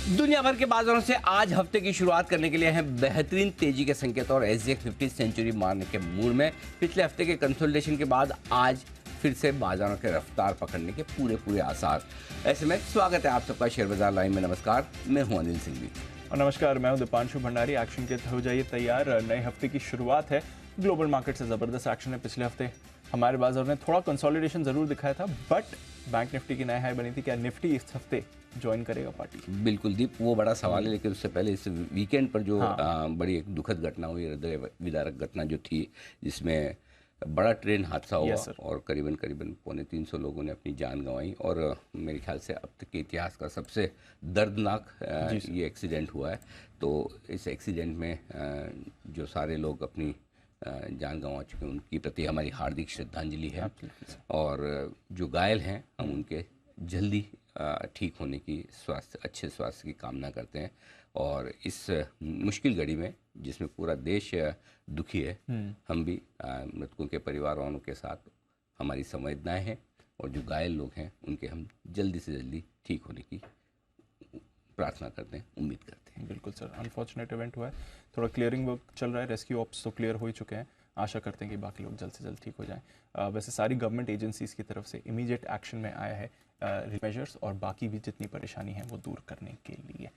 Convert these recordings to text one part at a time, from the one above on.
दुनिया भर के बाजारों से आज हफ्ते की शुरुआत करने के लिए हैं बेहतरीन तेजी के संकेत और एसजीएक्स 50 सेंचुरी मारने के मूड में। पिछले हफ्ते के कंसोलिडेशन के बाद आज फिर से बाजारों के रफ्तार पकड़ने के पूरे आसार। ऐसे में स्वागत है आप सबका शेयर बाजार लाइव में। नमस्कार, मैं हूं अनिल सिंघवी और नमस्कार, मैं हूं दीपांशु भंडारी। एक्शन के हो जाइए तैयार, नए हफ्ते की शुरुआत है। ग्लोबल मार्केट से ज़बरदस्त एक्शन है। पिछले हफ्ते हमारे बाजार ने थोड़ा कंसोलिडेशन ज़रूर दिखाया था, बट बैंक निफ्टी की नई हाई बनी थी। क्या निफ्टी इस हफ्ते ज्वाइन करेगा पार्टी? बिल्कुल दीप, वो बड़ा सवाल है। लेकिन उससे पहले इस वीकेंड पर जो बड़ी एक दुखद घटना हुई, हृदय विदारक घटना जो थी, जिसमें बड़ा ट्रेन हादसा हुआ और करीबन 350 लोगों ने अपनी जान गंवाई। और मेरे ख्याल से अब तक के इतिहास का सबसे दर्दनाक ये एक्सीडेंट हुआ है। तो इस एक्सीडेंट में जो सारे लोग अपनी जान गंवा चुके हैं उनके प्रति हमारी हार्दिक श्रद्धांजलि है। और जो घायल हैं हम उनके जल्दी ठीक होने की, अच्छे स्वास्थ्य की कामना करते हैं। और इस मुश्किल घड़ी में जिसमें पूरा देश दुखी है, हम भी मृतकों के परिवार वालों के साथ हमारी संवेदनाएं हैं। और जो घायल लोग हैं उनके हम जल्दी से जल्दी ठीक होने की प्रार्थना करते हैं, उम्मीद करते हैं। बिल्कुल सर, अनफॉर्चुनेट इवेंट हुआ है। थोड़ा क्लियरिंग वर्क चल रहा है। रेस्क्यू ऑप्स तो क्लियर हो ही चुके हैं। आशा करते हैं कि बाकी लोग जल्द से जल्द ठीक हो जाएं। वैसे सारी गवर्नमेंट एजेंसीज़ की तरफ से इमीडिएट एक्शन में आया है मेजर्स और बाकी भी जितनी परेशानी है वो दूर करने के लिए।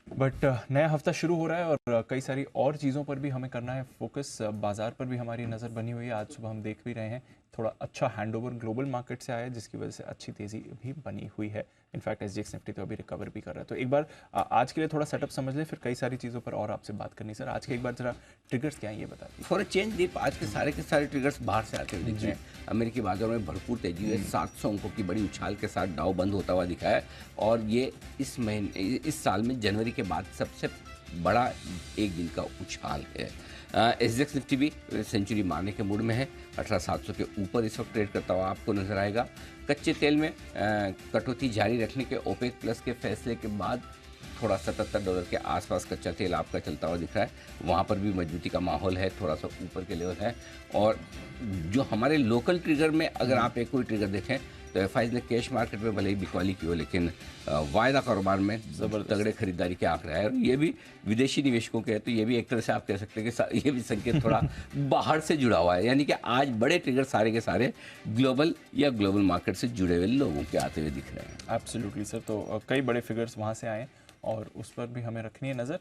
बट नया हफ्ता शुरू हो रहा है और कई सारी और चीज़ों पर भी हमें करना है फोकस। बाजार पर भी हमारी नज़र बनी हुई है। आज सुबह हम देख भी रहे हैं थोड़ा अच्छा हैंडओवर ग्लोबल मार्केट से आया है, जिसकी वजह से अच्छी तेज़ी भी बनी हुई है। इनफैक्ट एसजीएक्स निफ्टी तो अभी रिकवर भी कर रहा है। तो एक बार आज के लिए थोड़ा सेटअप समझ लें, फिर कई सारी चीज़ों पर और आपसे बात करनी। सर, आज के एक बार जरा ट्रिगर्स क्या है ये बता दीजिए। फॉर अ चेंज दीप, आज के सारे ट्रिगर्स बाहर से आते हुए दिख रहे हैं। अमेरिकी बाजारों में भरपूर तेजी है। 700 अंकों की बड़ी उछाल के साथ डाउ बंद होता हुआ दिखा है। और ये इस साल में जनवरी के बाद सबसे बड़ा एक दिन का उछाल है। एसजीएक्स निफ्टी भी सेंचुरी मारने के मूड में है। 18,700 के ऊपर इस वक्त ट्रेड करता हुआ आपको नजर आएगा। कच्चे तेल में कटौती जारी रखने के ओपेक प्लस के फैसले के बाद थोड़ा $77 के आसपास कच्चा तेल आपका चलता हुआ दिख रहा है। वहाँ पर भी मजबूती का माहौल है, थोड़ा सा ऊपर के लेवल है। और जो हमारे लोकल ट्रिगर में अगर आप एक कोई ट्रिगर देखें तो एफआईज ने कैश मार्केट में भले ही बिकवाली की हो, लेकिन वायदा कारोबार में जबरदस्त तगड़े खरीदारी के आंकड़े हैं। और ये भी विदेशी निवेशकों के हैं, तो ये भी एक तरह से आप कह सकते हैं कि ये भी संकेत थोड़ा बाहर से जुड़ा हुआ है। यानी कि आज बड़े ट्रिगर सारे के सारे ग्लोबल मार्केट से जुड़े हुए लोगों के आते हुए दिख रहे हैं। एब्सोल्युटली सर, तो कई बड़े फिगर्स वहाँ से आए और उस पर भी हमें रखनी है नज़र।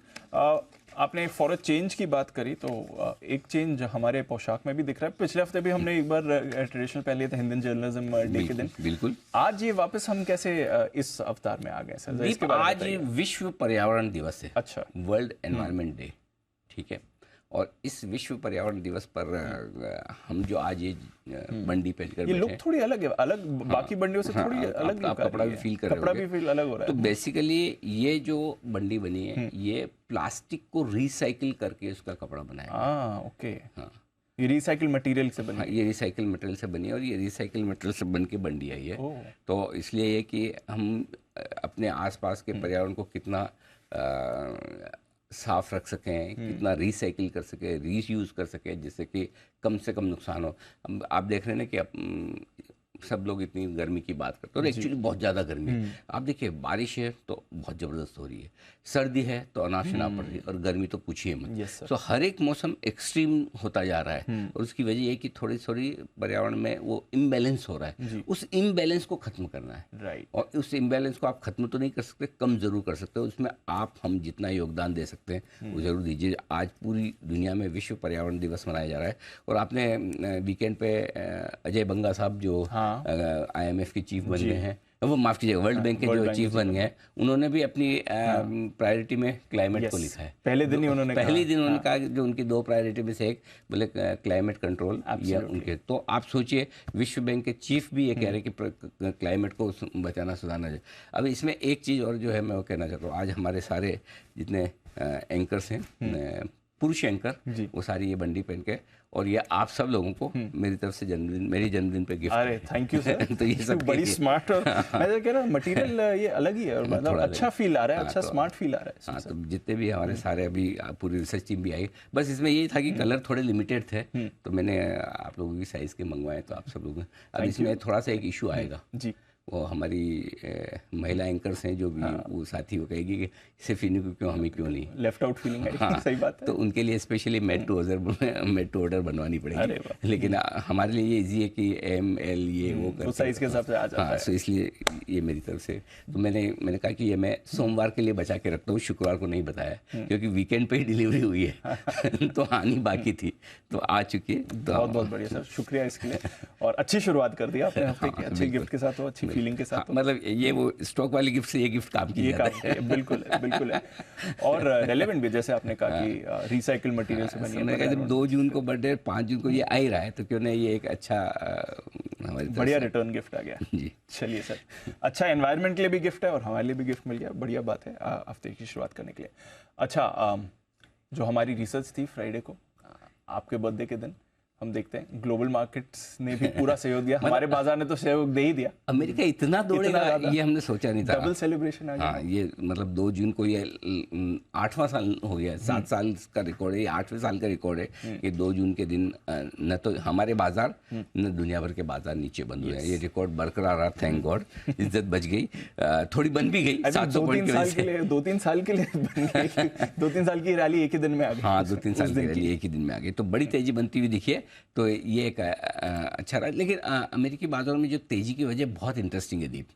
आपने फॉर अ चेंज की बात करी, तो एक चेंज हमारे पोशाक में भी दिख रहा है। पिछले हफ्ते भी हमने एक बार ट्रेडिशनल पहन लिया था हिंदन जर्नलिज्म डे के दिन। बिल्कुल। आज ये वापस हम कैसे इस अवतार में आ गए सर? आज विश्व पर्यावरण दिवस है। अच्छा, वर्ल्ड एनवायरनमेंट डे, ठीक है। और इस विश्व पर्यावरण दिवस पर हम जो आज ये बंडी पहनकर ये लुक थोड़ी अलग है, अलग बाकी बंडियों से थोड़ी अलग आप कपड़ा भी फील कर रहे हो, कपड़ा भी फील अलग हो रहा है। तो बेसिकली ये जो बंडी बनी है ये प्लास्टिक को रिसाइकिल करके उसका कपड़ा बनाया। ओके। हाँ, ये रिसाइकिल मटेरियल से बनी? ये रिसाइकिल मटेरियल से बनी है और ये रिसाइकिल मटेरियल से बन के बंडी आई है। तो इसलिए ये कि हम अपने आसपास के पर्यावरण को कितना साफ रख सकें, कितना रिसाइकिल कर सकें, रीयूज़ कर सकें, जिससे कि कम से कम नुकसान हो। आप देख रहे हैं ना कि सब लोग इतनी गर्मी की बात करते हैं और एक्चुअली बहुत ज़्यादा गर्मी है। आप देखिए, बारिश है तो बहुत ज़बरदस्त हो रही है, सर्दी है तो अनाशना पड़ रही है, और गर्मी तो पूछिए मत। तो हर एक मौसम एक्सट्रीम होता जा रहा है और उसकी वजह ये कि थोड़ी पर्यावरण में वो इम्बैलेंस हो रहा है। उस इम्बैलेंस को ख़त्म करना है। राइट। और उस इम्बैलेंस को आप ख़त्म तो नहीं कर सकते, कम ज़रूर कर सकते हो। उसमें हम जितना योगदान दे सकते हैं वो ज़रूर दीजिए। आज पूरी दुनिया में विश्व पर्यावरण दिवस मनाया जा रहा है। और आपने वीकेंड पे अजय बंगा साहब जो IMF के चीफ बन गए हैं, वो माफ़ कीजिएगा, वर्ल्ड बैंक के जो चीफ बन गए हैं, उन्होंने भी अपनी प्रायोरिटी में क्लाइमेट को लिखा है। पहले दिन उन्होंने कहा जो उनकी 2 प्रायोरिटी में से एक बोले क्लाइमेट कंट्रोल या उनके। तो आप सोचिए, विश्व बैंक के चीफ भी ये कह रहे हैं कि क्लाइमेट को बचाना सुधारना चाहिए। अब इसमें एक चीज़ और जो है मैं वो कहना चाहता हूँ, आज हमारे सारे जितने एंकर्स हैं, पुरुष एंकर, वो सारी ये बंडी पहन के, और ये आप सब लोगों को मेरी तरफ से मेरी जन्मदिन पे गिफ्ट। अरे थैंक यू सर। तो ये सब बड़ी स्मार्ट, और मैं तो कह रहा हूँ मटेरियल ये अलग ही है और मतलब अच्छा फील आ रहा है, अच्छा स्मार्ट फील आ रहा है। हाँ, तो जितने भी हमारे सारे अभी पूरी रिसर्च टीम भी आई, बस इसमें यही था कि कलर थोड़े लिमिटेड थे, तो मैंने आप लोगों की साइज़ के मंगवाए। तो आप सब लोग, अब इसमें थोड़ा सा एक इशू आएगा जी, वो हमारी महिला एंकर्स हैं जो भी वो साथी वो कहेगी कि सिर्फ इन्हीं को क्यों, हमें क्यों नहीं, लेफ्ट आउट फीलिंग है। हाँ, सही बात है। तो उनके लिए स्पेशली मेड टू ऑर्डर बनवानी अरे पड़ेगी, वाह। लेकिन लेकिन हमारे लिए ये इजी है कि एम एल ये वो तो करके, साइज के हिसाब से आ जाता हाँ, है। तो इसलिए ये मेरी तरफ से, तो मैंने कहा कि ये मैं सोमवार के लिए बचा के रखता हूँ, शुक्रवार को नहीं बताया क्योंकि वीकेंड पे ही डिलीवरी हुई है तो आनी बाकी थी, तो आ चुकी है। तो बहुत बहुत बढ़िया सर, शुक्रिया इसके लिए। और अच्छी शुरुआत कर दी आपने हफ्ते की, अच्छे गिफ्ट के साथ हो, अच्छी फीलिंग के साथ हो। मतलब ये वो स्टॉक वाली गिफ्ट से ये गिफ्ट काम की ये जाता काम है, बिल्कुल है, बिल्कुल है। और रेलेवेंट भी, जैसे आपने कहा कि रिसाइकिल मटेरियल से बनी मैंने कहा जब 2 जून को बर्थडे, 5 जून को ये आ ही रहा है, तो क्यों नहीं ये एक अच्छा हमारी तरफ बढ़िया से। रिटर्न गिफ्ट आ गया। जी, चलिए सर, अच्छा एनवायरनमेंट के लिए भी गिफ्ट है और हमारे लिए भी गिफ्ट मिल गया, बढ़िया बात है हफ्ते की शुरुआत करने के लिए। अच्छा, जो हमारी रिसर्च थी फ्राइडे को, आपके बर्थडे के दिन, हम देखते हैं ग्लोबल मार्केट्स ने भी पूरा सहयोग दिया, हमारे बाजार ने तो सहयोग दे ही दिया। अमेरिका इतना दौड़ेगा ज़्यादा। ये हमने सोचा नहीं था। डबल सेलिब्रेशन आ गया। हाँ, ये मतलब 2 जून को ये 8वां साल हो गया, 7 साल का रिकॉर्ड है, ये 8वें साल का रिकॉर्ड है कि 2 जून के दिन न तो हमारे बाजार न दुनिया भर के बाजार नीचे बंद हुए हैं। ये रिकॉर्ड बरकरार रहा, थैंक गॉड, इज्जत बच गई, थोड़ी बन भी गई 700 पॉइंट की वजह से। 2-3 साल के लिए बन गई। 2-3 साल की रैली एक ही दिन में आ गई। हाँ, 2-3 साल उस की दिन रैली एक ही दिन में आ गई, तो बड़ी तेजी बनती हुई दिखी है, तो ये एक अच्छा रहा। लेकिन अमेरिकी बाजारों में जो तेजी की वजह बहुत इंटरेस्टिंग है दीप।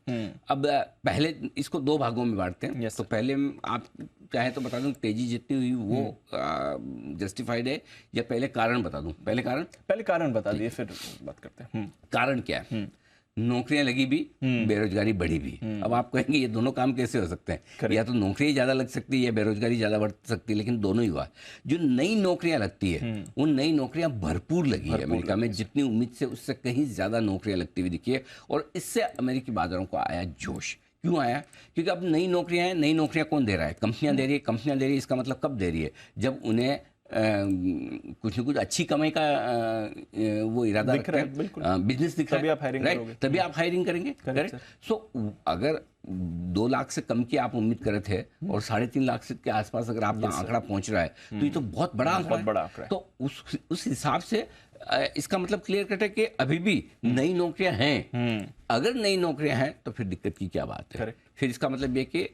अब पहले इसको 2 भागों में बांटते हैं। Yes, तो पहले आप चाहे तो बता दूं तेजी जितनी हुई वो जस्टिफाइड है, या पहले कारण बता दूं? पहले कारण बता दिए, फिर बात करते हैं। कारण क्या है? नौकरियां लगी भी, बेरोजगारी बढ़ी भी। अब आप कहेंगे ये दोनों काम कैसे हो सकते हैं? या तो नौकरियां ज्यादा लग सकती है या बेरोजगारी ज्यादा बढ़ सकती है, लेकिन दोनों ही हुआ। जो नई नौकरियां लगती है वो नई नौकरियां भरपूर लगी है अमेरिका में, जितनी उम्मीद से उससे कहीं ज्यादा नौकरियां लगती हुई दिखी है, और इससे अमेरिकी बाजारों को आया जोश। क्यों आया? क्योंकि अब नई नौकरियां हैं। नई नौकरियां कौन दे रहा है? कंपनियां दे रही है। कंपनियां दे रही है, इसका मतलब कब दे रही है? जब उन्हें कुछ न कुछ अच्छी कमाई का वो इरादा दिख रहा है, बिजनेस दिख रहा है, आप हायरिंग करोगे, तभी आप हायरिंग करेंगे। करेक्ट। सो अगर 2 लाख से कम की आप उम्मीद कर रहे थे और 3.5 लाख से के आसपास अगर आपका आंकड़ा पहुंच रहा है, तो ये तो बहुत बड़ा आंकड़ा है। तो उस हिसाब से इसका मतलब क्लियर कट है कि अभी भी नई नौकरियां हैं। अगर नई नौकरियां हैं तो फिर दिक्कत की क्या बात है? फिर इसका मतलब ये कि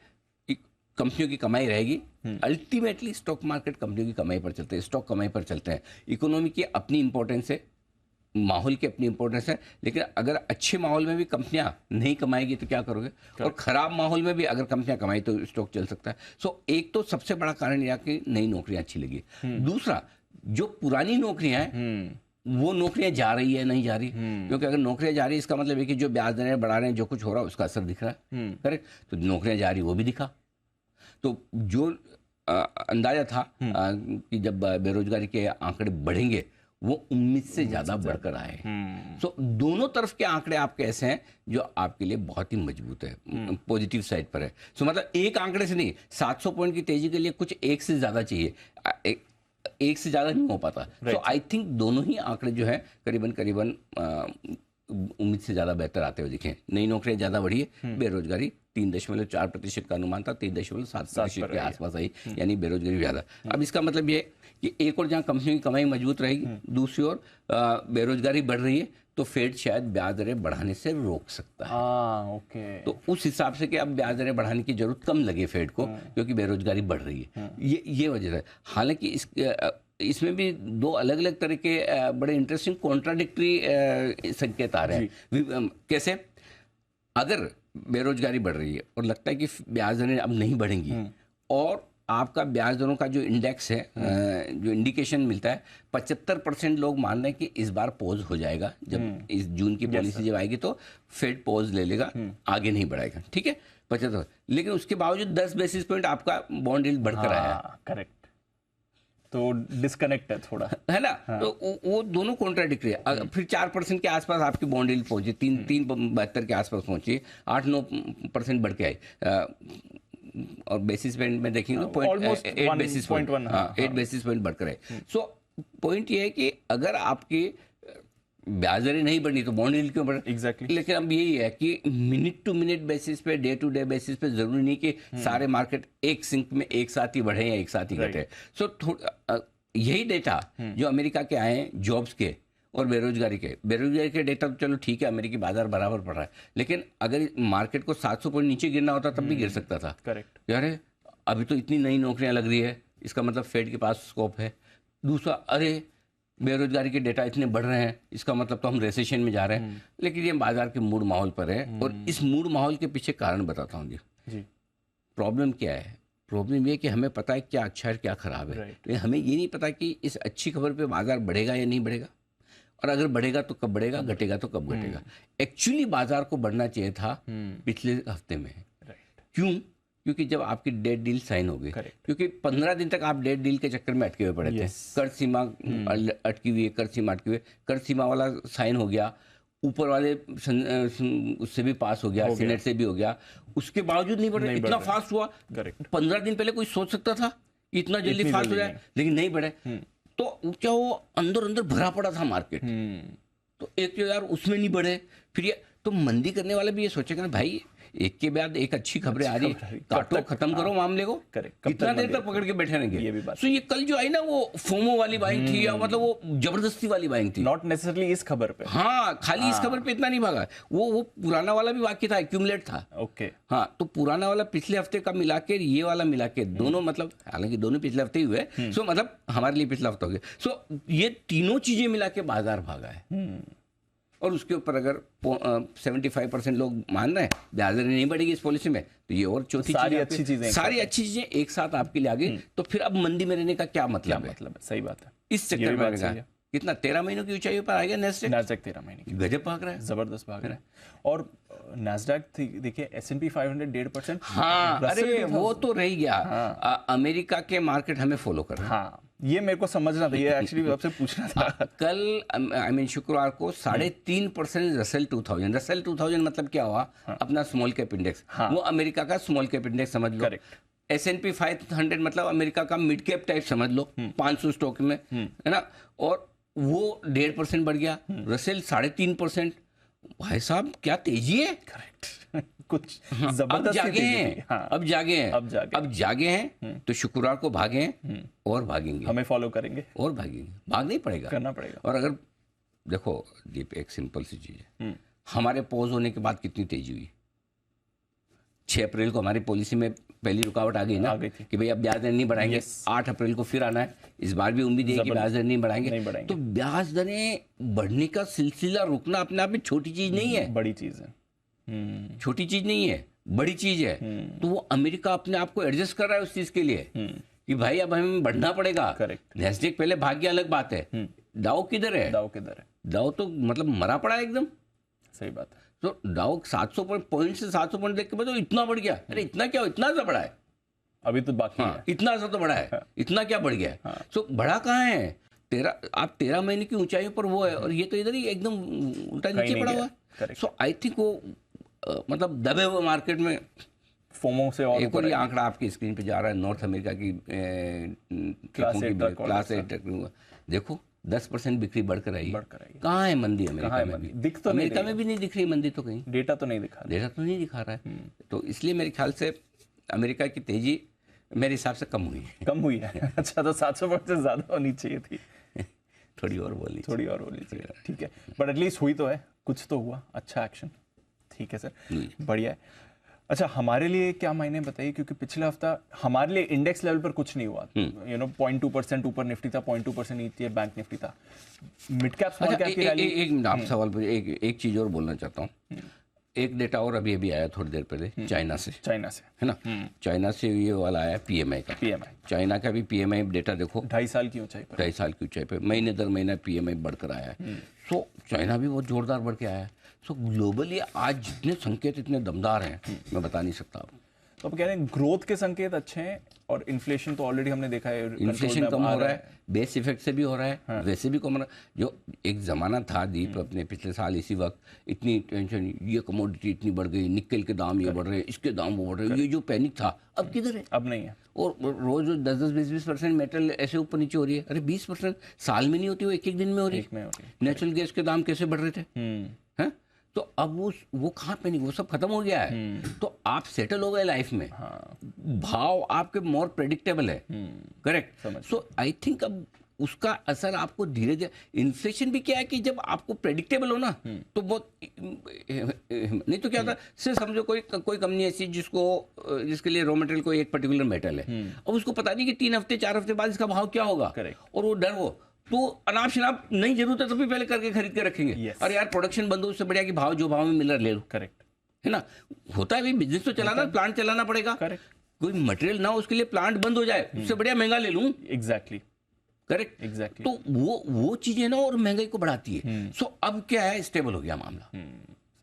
कंपनियों की कमाई रहेगी। अल्टीमेटली स्टॉक मार्केट कंपनियों की कमाई पर चलते हैं, स्टॉक कमाई पर चलते हैं। इकोनॉमी की अपनी इंपॉर्टेंस है, माहौल की अपनी इंपॉर्टेंस है, लेकिन अगर अच्छे माहौल में भी कंपनियां नहीं कमाएगी तो क्या करोगे? और खराब माहौल में भी अगर कंपनियां कमाई तो स्टॉक चल सकता है। सो एक तो सबसे बड़ा कारण यह कि नई नौकरियां अच्छी लगी। दूसरा, जो पुरानी नौकरियां हैं वो नौकरियां जा रही है, नहीं जा रही, क्योंकि अगर नौकरियां जा रही है इसका मतलब है कि जो ब्याज दरें बढ़ा रहे हैं, जो कुछ हो रहा है उसका असर दिख रहा है। करेक्ट। तो नौकरियां जा रही वो भी दिखा। तो जो अंदाजा था कि जब बेरोजगारी के आंकड़े बढ़ेंगे वो उम्मीद से ज्यादा बढ़कर आए। सो दोनों तरफ के आंकड़े आपके ऐसे हैं जो आपके लिए बहुत ही मजबूत है, पॉजिटिव साइड पर है। सो मतलब एक आंकड़े से नहीं, 700 पॉइंट की तेजी के लिए कुछ एक से ज्यादा चाहिए, एक से ज्यादा नहीं हो पाता। सो आई थिंक दोनों ही आंकड़े जो है करीबन उम्मीद से ज्यादा बेहतर आते हुए दिखे। नई नौकरियां ज्यादा बढ़ी है, बेरोजगारी 3.4% का अनुमान था, 3.7% के आसपास आई, यानी बेरोजगारी ज्यादा। अब इसका मतलब ये कि एक और जहां कंपनियों की कमाई मजबूत रहेगी, दूसरी ओर बेरोजगारी बढ़ रही है, तो फेड शायद ब्याज दरें बढ़ाने से रोक सकता है। ओके। तो उस हिसाब से कि अब ब्याज दरें बढ़ाने की जरूरत कम लगे फेड को, क्योंकि बेरोजगारी बढ़ रही है। ये वजह है। हालांकि इसमें भी 2 अलग अलग तरह के बड़े इंटरेस्टिंग कॉन्ट्राडिक्टरी संकेत आ रहे हैं। कैसे? अगर बेरोजगारी बढ़ रही है और लगता है कि ब्याज दरें अब नहीं बढ़ेंगी, और आपका ब्याज दरों का जो इंडेक्स है, जो इंडिकेशन मिलता है, 75% लोग मान रहे हैं कि इस बार पॉज हो जाएगा, जब इस जून की पॉलिसी जब आएगी तो फेड पॉज ले लेगा, आगे नहीं बढ़ाएगा। ठीक है, 75। लेकिन उसके बावजूद 10 बेसिस पॉइंट आपका बॉन्ड यील्ड बढ़कर आया। करेक्ट। तो डिस्कनेक्ट है थोड़ा, है ना? तो वो दोनों कॉन्ट्राडिक्टरी है। फिर 4% के आसपास आपकी बॉन्ड यील्ड पहुंची, 3.72 के आसपास पहुंची, 8-9% बढ़ के आई, और बेसिस पॉइंट में देखेंगे तो 8 बेसिस पॉइंट, 8 बेसिस पॉइंट बढ़कर है। सो पॉइंट ये है कि अगर आपकी ब्याज दरें नहीं बढ़नी तो बॉन्ड यील्ड क्यों बढ़? एग्जैक्टली। लेकिन अब यही है कि मिनट टू मिनट बेसिस पे, डे टू डे बेसिस पे जरूरी नहीं कि सारे मार्केट एक सिंक में एक साथ ही बढ़े या एक साथ ही घटे। सो यही डेटा जो अमेरिका के आए हैं जॉब्स के, और बेरोजगारी के डेटा तो चलो ठीक है, अमेरिकी बाजार बराबर पड़ रहा है, लेकिन अगर मार्केट को 700 पॉइंट नीचे गिरना होता तब भी गिर सकता था। करेक्ट। यार अभी तो इतनी नई नौकरियां लग रही है, इसका मतलब फेड के पास स्कोप है। दूसरा, अरे बेरोजगारी के डेटा इतने बढ़ रहे हैं, इसका मतलब तो हम रेसेशन में जा रहे हैं। लेकिन ये बाजार के मूड माहौल पर है, और इस मूड माहौल के पीछे कारण बताता हूँ जी। प्रॉब्लम क्या है? प्रॉब्लम ये कि हमें पता है क्या अच्छा है क्या खराब है, लेकिन हमें ये नहीं पता कि इस अच्छी खबर पे बाजार बढ़ेगा या नहीं बढ़ेगा, और अगर बढ़ेगा तो कब बढ़ेगा, घटेगा तो कब घटेगा। एक्चुअली बाजार को बढ़ना चाहिए था पिछले हफ्ते में। क्यों? क्योंकि जब आपकी डेट डील साइन हो गई, क्योंकि 15 दिन तक आप डेट डील के चक्कर में अटके हुए पड़े थे। कर सीमा अटकी हुई है, कर सीमा अटकी हुई है, कर सीमा वाला साइन हो गया, ऊपर वाले उससे भी पास हो गया, सीनेट से भी हो गया, उसके बावजूद नहीं बढ़े। इतना फास्ट हुआ, 15 दिन पहले कोई सोच सकता था इतना जल्दी फास्ट हो जाए, लेकिन नहीं बढ़े। तो क्या वो अंदर अंदर भरा पड़ा था मार्केट। तो एक तो यार उसमें नहीं बढ़े, फिर ये तो मंदी करने वाले भी ये सोचेगा ना भाई, एक के बाद एक अच्छी खबरें आ रही, काटो, खत्म करो मामले को, कितना देर तक पकड़ के बैठे रहेंगे। तो ये कल जो आई ना, वो फोमो वाली बाइंग थी, या मतलब वो जबरदस्ती वाली बाइंग थी, नॉट नेसेसरली इस खबर पे। हाँ, खाली इस खबर पे इतना नहीं भागा, वो पुराना वाला भी बाकी था, एक्यूमुलेट था। ओके। हाँ, तो पुराना वाला पिछले हफ्ते का मिला के, ये वाला मिला के, दोनों मतलब, हालांकि दोनों पिछले हफ्ते ही हुए, सो मतलब हमारे लिए पिछला हफ्ता हो गया। सो ये तीनों चीजें मिला के बाजार भागा है। और उसके ऊपर अगर 75% लोग मान रहे हैं ब्याज दर नहीं बढ़ेगी इस पॉलिसी में, तो ये और चौथी सारी अच्छी चीजें एक साथ आपके लिए आ गई, तो फिर अब मंदी में रहने का क्या मतलब है? सही बात है। इस चक्कर में रहेगा कितना 13 महीनों की ऊंचाई पर आ गया नैस्डैक 13 महीने की, गजब भाग रहा है, जबरदस्त भाग रहा है। और नैस्डैक देखिए, S&P 500 1.5%। हाँ, अरे वो तो रह गया। अमेरिका के मार्केट हमें फॉलो कर रहे हैं। हाँ, ये मेरे को समझना था, ये एक्चुअली आपसे पूछना था। कल शुक्रवार को 3.5% रसेल 2000 मतलब क्या हुआ? अपना स्मॉल कैप इंडेक्स, वो अमेरिका का स्मॉल कैप इंडेक्स समझ लो। S&P 500 मतलब अमेरिका का मिड कैप टाइप समझ लो, 500 स्टॉक में, है ना, और वो 1.5% बढ़ गया। रसेल 3.5%। भाई साहब क्या तेजी है। करेक्ट। कुछ जबरदस्त अब जागे हैं तो शुक्रवार को भागे हैं और भागेंगे, हमें फॉलो करेंगे और भागेंगे, भागना ही पड़ेगा, करना पड़ेगा। और अगर देखो दीप, एक सिंपल सी चीज है, हमारे पॉज होने के बाद कितनी तेजी हुई। 6 अप्रैल को हमारी पॉलिसी में पहली रुकावट आ गई ना, कि भाई अब ब्याज दर नहीं बढ़ाएंगे। 8 अप्रैल को फिर आना है, इस बार भी उम्मीद है कि ब्याज दर नहीं बढ़ाएंगे। तो ब्याज दरें बढ़ने का सिलसिला रुकना अपने आप में छोटी चीज नहीं है, बड़ी चीज है। छोटी चीज नहीं है, बड़ी चीज है। तो वो अमेरिका अपने आप को एडजस्ट कर रहा है उस चीज के लिए कि भाई अब हमें बढ़ना पड़ेगा। नैस्डैक पहले भाग गया, अलग बात है। डाउ किधर है? डाउ तो मतलब मरा पड़ा है एकदम। सही बात है। तो डाउ 700 पॉइंट से 700 पॉइंट देख के बाद इतना बढ़ गया। अरे इतना क्या, इतना सा बढ़ा है अभी तो बाकी है। इतना सा तो बढ़ा है, इतना क्या बढ़ गया है? तो बढ़ा कहाँ है? 13 महीने की ऊंचाई पर वो है, और ये तो इधर ही एकदम उल्टा नीचे पड़ा हुआ है। सो आई थिंक वो मतलब दबे हुए मार्केट में फोमो से और एक और ये आंकड़ा आपकी स्क्रीन पे जा रहा है, नॉर्थ अमेरिका की क्लास 8 देखो 10% बिक्री बढ़कर आई। कहाँ है मंदी? अमेरिका में भी दिख तो अमेरिका में भी नहीं दिख रही मंदी, तो कहीं डेटा तो नहीं दिखा रहा है। तो इसलिए मेरे ख्याल से अमेरिका की तेजी मेरे हिसाब से कम हुई है। अच्छा, तो 700 पॉइंट से ज्यादा होनी चाहिए थी। थोड़ी और बोलनी चाहिए। ठीक है, बट एटलीस्ट हुई तो है, कुछ तो हुआ, अच्छा एक्शन। ठीक है सर, बढ़िया है। अच्छा, हमारे लिए क्या मायने बताइए, क्योंकि पिछला हफ्ता हमारे लिए इंडेक्स लेवल पर कुछ नहीं हुआ। 0.2% ऊपर निफ्टी था, 0.2% नीचे बैंक निफ्टी था। मिड कैप स्मॉल कैप की रैली। एक आप सवाल पर एक चीज और बोलना चाहता हूँ। एक डेटा और अभी आया थोड़ी देर पहले चाइना से, है ना। चाइना से ये वाला आया PMI का। चाइना का भी PMI डेटा देखो, 2.5 साल की ऊंचाई पर महीने दर महीना PMI बढ़कर आया है। सो चाइना भी बहुत जोरदार बढ़ के आया है। सो ग्लोबली आज जितने संकेत इतने दमदार हैं, मैं बता नहीं सकता अब। तो आप कह रहे हैं ग्रोथ के संकेत अच्छे हैं, और इन्फ्लेशन तो ऑलरेडी हमने देखा है, इन्फ्लेशन कम हो रहा है, बेस इफेक्ट से भी हो रहा है, वैसे भी कम हो रहा है। जो एक जमाना था दीप अपने पिछले साल इसी वक्त, इतनी टेंशन, ये कमोडिटी इतनी बढ़ गई, निकल के दाम ये बढ़ रहे हैं, इसके दाम वो बढ़ रहे हैं, ये जो पैनिक था अब किधर है? अब नहीं है। और रोज 10-20% मेटल ऐसे ऊपर नीचे हो रही है। अरे 20% साल में नहीं होती, वो एक दिन में हो रही है। नेचुरल गैस के दाम कैसे बढ़ रहे थे, हैं? तो अब वो कहाँ पे नहीं, वो सब खत्म हो गया है। तो आप सेटल हो गए लाइफ में। भाव आपके मोर प्रेडिक्टेबल है। करेक्ट। सो आई थिंक अब उसका असर आपको धीरे धीरे, इन्फ्लेशन भी क्या है कि जब आपको प्रेडिक्टेबल हो ना तो बहुत, नहीं तो क्या होता है, सिर्फ समझो कोई कंपनी ऐसी जिसके लिए रॉ मटेरियल कोई एक पर्टिकुलर मेटल है, अब उसको पता नहीं कि 3 हफ्ते 4 हफ्ते बाद इसका भाव क्या होगा, और वो डर हो, तो अनाप शनाप नहीं जरूरत है तो भी पहले करके खरीद के रखेंगे। और यार प्रोडक्शन बंद हो, उससे बढ़िया कि भाव जो भाव में मिल रहा ले लो। करेक्ट है ना, होता है भाई, बिजनेस तो चलाना, प्लांट चलाना पड़ेगा। कोई मटेरियल ना हो उसके लिए प्लांट बंद हो जाए, उससे बढ़िया महंगा ले लूं। Exactly correct, exactly. तो वो चीजें ना और महंगाई को बढ़ाती है। सो अब क्या है, स्टेबल हो गया मामला।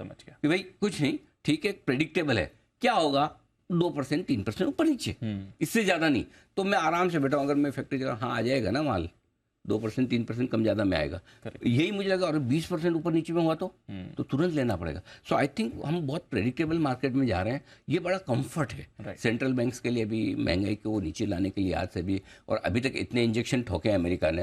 समझ गया कि भाई कुछ नहीं, ठीक है, प्रेडिक्टेबल है, क्या होगा 2% 3% ऊपर नीचे, इससे ज्यादा नहीं। तो मैं आराम से बैठा हूं, अगर मैं फैक्ट्री चला, हाँ आ जाएगा ना माल, 2% 3% कम ज्यादा में आएगा, यही मुझे लगा। और 20% ऊपर नीचे में हुआ तो तुरंत लेना पड़ेगा। सो आई थिंक हम बहुत प्रेडिक्टेबल मार्केट में जा रहे हैं, ये बड़ा कंफर्ट है सेंट्रल बैंक्स के लिए भी, महंगाई को वो नीचे लाने के लिए आज से भी। और अभी तक इतने इंजेक्शन ठोके अमेरिका ने,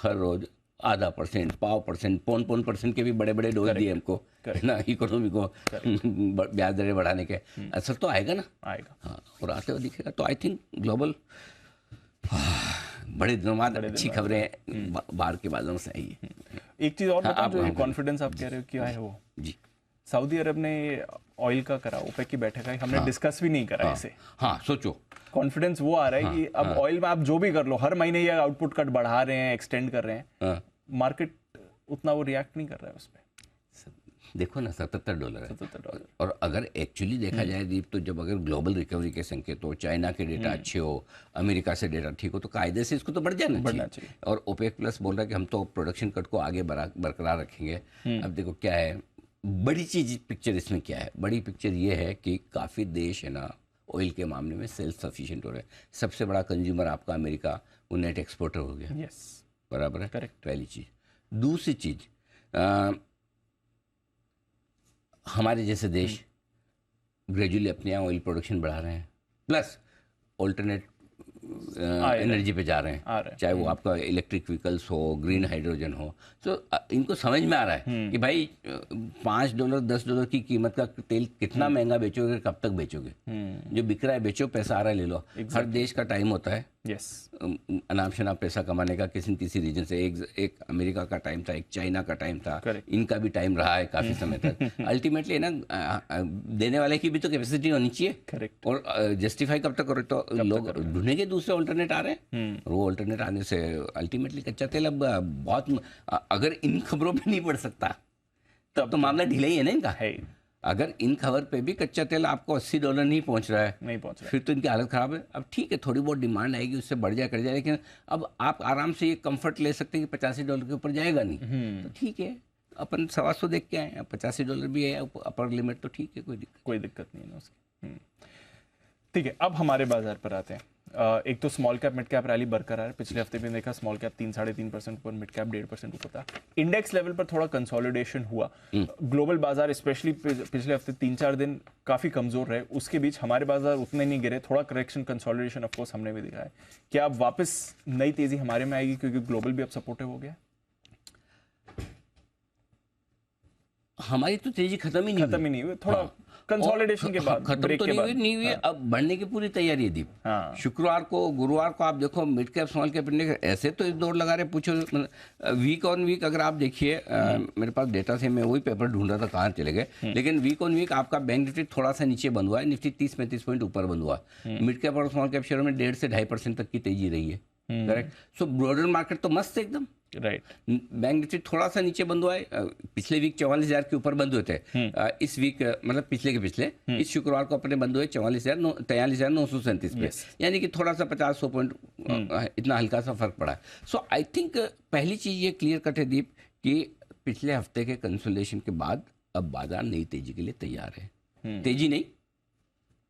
हर रोज 0.5%, 0.5%, 0.5% के भी बड़े बड़े डोज दिए हमको, ना इकोनॉमी को ब्याज दरें बढ़ाने के। असर तो आएगा ना, आएगा, हाँ, और आते हुए दिखेगा। तो आई थिंक ग्लोबल बड़े दिनों बाद अच्छी खबरें बाहर के बाजारों से आई है। एक चीज और बताओ, जो कॉन्फिडेंस आप कह रहे हो क्या है वो जी, सऊदी अरब ने ऑयल का करा, ओपेक की बैठक है, हमने डिस्कस भी नहीं करा इसे। हाँ सोचो, कॉन्फिडेंस वो आ रहा है कि अब ऑयल में आप जो भी कर लो, हर महीने ये आउटपुट कट बढ़ा रहे हैं, एक्सटेंड कर रहे हैं, मार्केट उतना वो रिएक्ट नहीं कर रहा है उस पर। देखो ना, $77 है। और अगर एक्चुअली देखा जाए दीप, तो जब अगर ग्लोबल रिकवरी के संकेत हो, चाइना के डेटा अच्छे हो, अमेरिका से डेटा ठीक हो, तो कायदे से इसको तो बढ़ जाना चाहिए। और ओपेक प्लस बोल रहा है कि हम तो प्रोडक्शन कट को आगे बरकरार रखेंगे। अब देखो क्या है बड़ी चीज, पिक्चर इसमें क्या है, बड़ी पिक्चर ये है कि काफ़ी देश है ना ऑयल के मामले में सेल्फ सफिशिएंट हो रहे हैं। सबसे बड़ा कंज्यूमर आपका अमेरिका, वो नेट एक्सपोर्टर हो गया। बराबर है, करेक्ट, पहली चीज़। दूसरी चीज़, हमारे जैसे देश ग्रेजुअली अपने यहाँ ऑयल प्रोडक्शन बढ़ा रहे हैं, प्लस ऑल्टरनेट एनर्जी पे जा रहे हैं, चाहे वो आपका इलेक्ट्रिक व्हीकल्स हो, ग्रीन हाइड्रोजन हो। तो इनको समझ में आ रहा है कि भाई $5 $10 की कीमत का तेल कितना महंगा बेचोगे, कब तक बेचोगे, जो बिक रहा है बेचो, पैसा आ रहा है ले लो। हर देश का टाइम होता है अनाप शनाप पैसा कमाने का, किसी न किसी रीजन से। एक अमेरिका का टाइम था, एक चाइना का टाइम था, इनका भी टाइम रहा है काफी समय तक। अल्टीमेटली ना देने वाले की भी तो कैपेसिटी होनी चाहिए, और जस्टिफाई कब तक करो, तो लोग ढूंढेंगे दूसरे ऑल्टरनेट आ रहे हैं, और वो ऑल्टरनेट आने से अल्टीमेटली कच्चा तेल अब बहुत, अगर इन खबरों पे नहीं बढ़ सकता तब तो मामला ढीला ही है ना इनका है। अगर इन खबर पे भी कच्चा तेल आपको $80 नहीं पहुंच रहा है, फिर तो इनकी हालत खराब है। अब ठीक है, थोड़ी बहुत डिमांड आएगी, उससे बढ़ जाए कर जाए, लेकिन अब आप आराम से ये कंफर्ट ले सकते हैं कि $85 के ऊपर जाएगा नहीं, तो ठीक है, अपन 125 देख के आए, $85 भी है अपर लिमिट, तो ठीक है, कोई दिक्कत नहीं है उसकी। ठीक है, अब हमारे बाजार पर आते हैं। एक तो small cap mid cap rally बरकरार है। पिछले हफ्ते में देखा स्मॉल कैप 3-3.5% ऊपर, मिड कैप 1.5% ऊपर था। इंडेक्स लेवल पर थोड़ा कंसोलिडेशन हुआ। ग्लोबल बाजार स्पेशली पिछले हफ्ते 3-4 दिन काफी कमजोर रहे, उसके बीच हमारे बाजार उतने नहीं गिरे, थोड़ा करेक्शन कंसोलिडेशन ऑफ कोर्स हमने भी दिखाया। क्या अब वापस नई तेजी हमारे में आएगी क्योंकि ग्लोबल भी अब सपोर्टिव हो गया? हमारी तो तेजी खत्म ही नहीं हुई, थोड़ा कंसोलिडेशन के बाद खत्म तो नहीं हुई, अब बढ़ने की पूरी तैयारी है दीप। शुक्रवार को, गुरुवार को आप देखो mid cap small cap index ऐसे तो एक दौड़ लगा रहे, पूछो वीक ऑन वीक अगर आप देखिए, मेरे पास डेटा से, मैं वही पेपर ढूंढ रहा था कहाँ चले गए, लेकिन वीक ऑन वीक आपका बैंक निफ्टी थोड़ा सा नीचे बंद हुआ है, निफ्टी 30-35 पॉइंट ऊपर बंद हुआ। मिड कैप और स्मॉल कैप शेयरों में 1.5 से 2.5% तक की तेजी रही है, करेक्ट। सो ब्रॉडर मार्केट तो मस्त है एकदम, राइट। बैंक निफ्टी थोड़ा सा नीचे बंद हुआ है, पिछले वीक 44,000 के ऊपर बंद हुए थे, इस वीक मतलब पिछले के पिछले इस शुक्रवार को अपने बंद हुए 43,937 पे, यानी कि थोड़ा सा 50-100 पॉइंट इतना हल्का सा फर्क पड़ा है। सो आई थिंक पहली चीज ये क्लियर कट है दीप कि पिछले हफ्ते के कंसोलिडेशन के बाद अब बाजार नई तेजी के लिए तैयार है। तेजी नहीं,